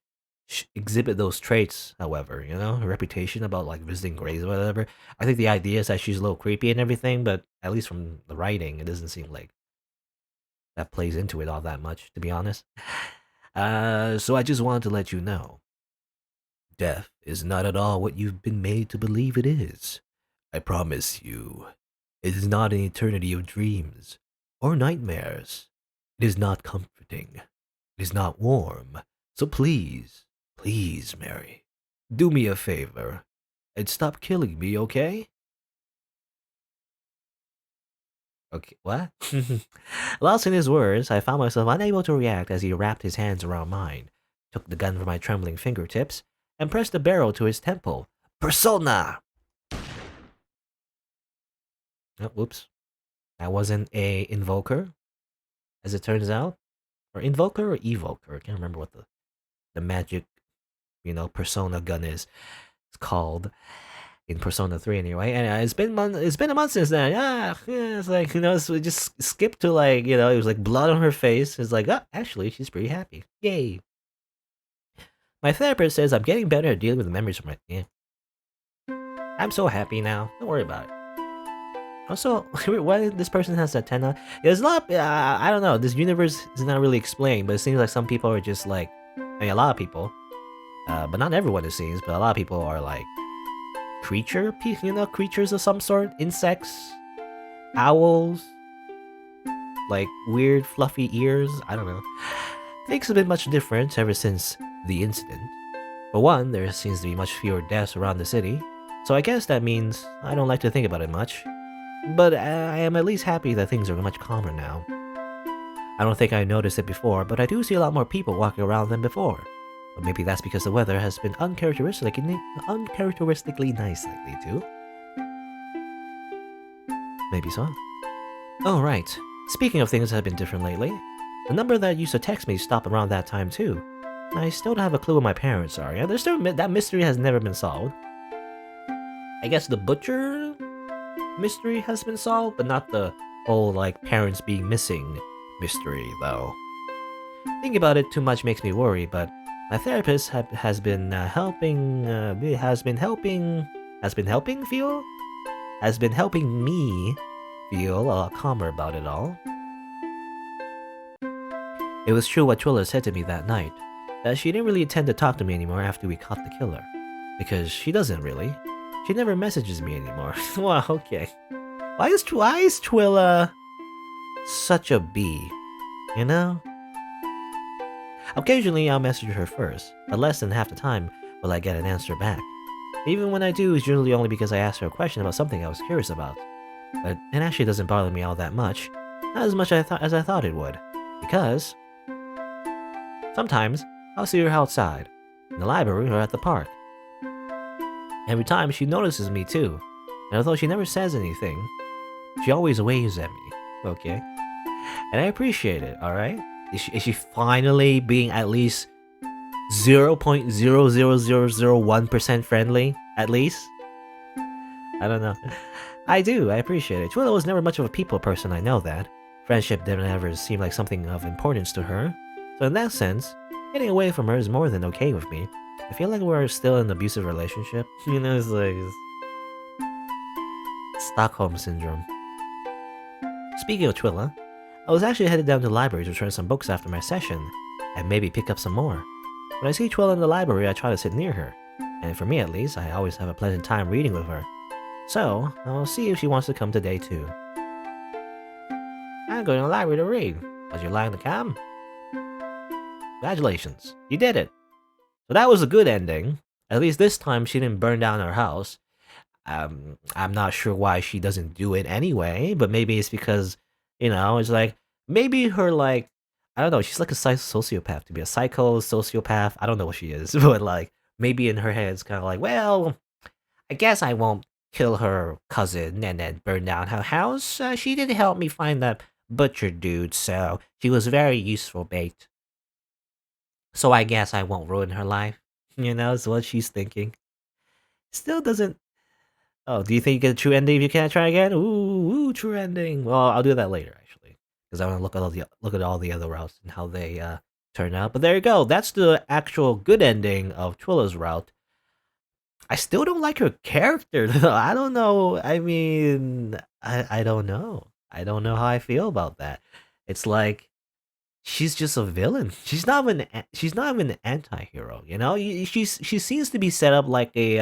exhibit those traits, however, her reputation about, like, visiting graves or whatever. I think the idea is that she's a little creepy and everything, but at least from the writing, it doesn't seem like that plays into it all that much, to be honest. So I just wanted to let you know. Death is not at all what you've been made to believe it is. I promise you. It is not an eternity of dreams or nightmares. It is not comforting. It is not warm. So please, please, Mary, do me a favor and stop killing me, okay? Okay, what? Lost in his words, I found myself unable to react as he wrapped his hands around mine, took the gun from my trembling fingertips, and pressed the barrel to his temple. Persona! Oh, whoops. That wasn't a invoker, as it turns out. Or invoker or evoker. I can't remember what the magic, persona gun is. It's called in Persona 3 anyway. And it's been a month since then. Yeah, it's like, so we just skipped to like, it was like blood on her face. It's like, oh, actually, she's pretty happy. Yay. My therapist says I'm getting better at dealing with the memories from it. Yeah. I'm so happy now. Don't worry about it. Also, why this person has a antenna? There's not. I don't know. This universe is not really explained, but it seems like some people are just like, a lot of people, but not everyone it seems. But a lot of people are like creatures of some sort, insects, owls, like weird fluffy ears. I don't know. Things have been much different ever since the incident. For one, there seems to be much fewer deaths around the city, so I guess that means I don't like to think about it much. But I am at least happy that things are much calmer now. I don't think I noticed it before, but I do see a lot more people walking around than before. But maybe that's because the weather has been uncharacteristically nice lately, too. Maybe so. Oh, right. Speaking of things that have been different lately, the number that used to text me stopped around that time, too. I still don't have a clue who my parents are. Yeah, that mystery has never been solved. I guess the butcher mystery has been solved, but not the whole, like, parents being missing mystery, though. Thinking about it too much makes me worry, but my therapist has been helping me feel a lot calmer about it all. It was true what Twyla said to me that night, that she didn't really intend to talk to me anymore after we caught the killer. Because she doesn't really. She never messages me anymore. Well, okay. Why is Twyla such a bee? You know? Occasionally I'll message her first, but less than half the time will I get an answer back. Even when I do, it's usually only because I asked her a question about something I was curious about. But it actually doesn't bother me all that much. Not as much as I thought it would. Because sometimes I'll see her outside, in the library or at the park. Every time she notices me too, and although she never says anything, she always waves at me, okay? And I appreciate it, alright? Is she finally being at least 0.00001% friendly? At least? I don't know. I appreciate it. Twyla was never much of a people person, I know that. Friendship didn't ever seem like something of importance to her. So in that sense, getting away from her is more than okay with me. I feel like we're still in an abusive relationship. It's like Stockholm Syndrome. Speaking of Twyla, I was actually headed down to the library to return some books after my session, and maybe pick up some more. When I see Twyla in the library, I try to sit near her, and for me at least, I always have a pleasant time reading with her. So, I'll see if she wants to come today too. I'm going to the library to read. Was you lying to come? Congratulations, you did it! So that was a good ending. At least this time she didn't burn down her house. I'm not sure why she doesn't do it anyway, but maybe it's because, it's like, maybe her, like, I don't know, she's like a sociopath, to be a sociopath. I don't know what she is, but like, maybe in her head it's kind of like, well, I guess I won't kill her cousin and then burn down her house. She did help me find that butcher dude, so she was very useful bait. So I guess I won't ruin her life. Is what she's thinking. Still doesn't. Oh, do you think you get a true ending if you can't try again? Ooh, true ending. Well, I'll do that later actually, because I want to look at all the other routes and how they turn out. But there you go. That's the actual good ending of Twyla's route. I still don't like her character. I don't know. I mean, I don't know. I don't know how I feel about that. It's like she's just a villain. She's not even an anti-hero, She seems to be set up like a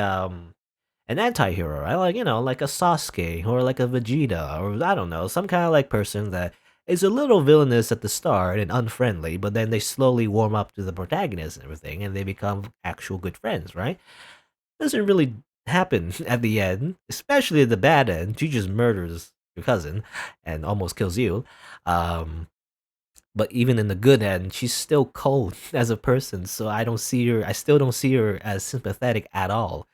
an anti-hero, right? Like, like a Sasuke or like a Vegeta or I don't know, some kind of like person that is a little villainous at the start and unfriendly, but then they slowly warm up to the protagonist and everything and they become actual good friends, right? Doesn't really happen at the end, especially at the bad end. She just murders your cousin and almost kills you. Um, but even in the good end, she's still cold as a person. So I don't see her. I still don't see her as sympathetic at all.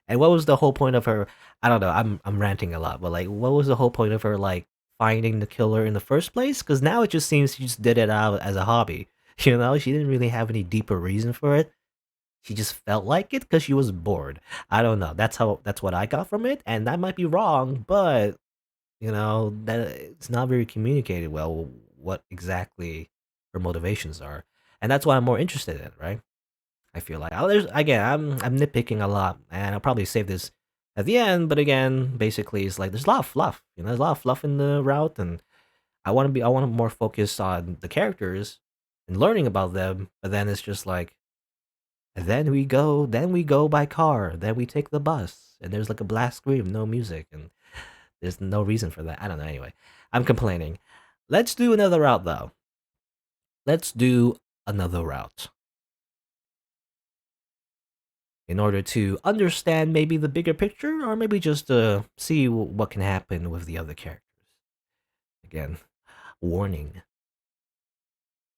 And what was the whole point of her? I don't know. I'm ranting a lot, but like, what was the whole point of her like finding the killer in the first place? Because now it just seems she just did it out as a hobby. You know, she didn't really have any deeper reason for it. She just felt like it because she was bored. I don't know. That's what I got from it, and that might be wrong, but that it's not very communicated well what exactly her motivations are, and that's what I'm more interested in, right? I feel like there's again, I'm nitpicking a lot, and I'll probably save this at the end. But again, basically, it's like there's a lot of fluff. There's a lot of fluff in the route, and I want to more focus on the characters and learning about them. But then it's just like, and then we go by car, then we take the bus, and there's like a blast screen, no music, and there's no reason for that. I don't know. Anyway, I'm complaining. Let's do another route though. Let's do another route in order to understand maybe the bigger picture, or maybe just see what can happen with the other characters. Again, warning: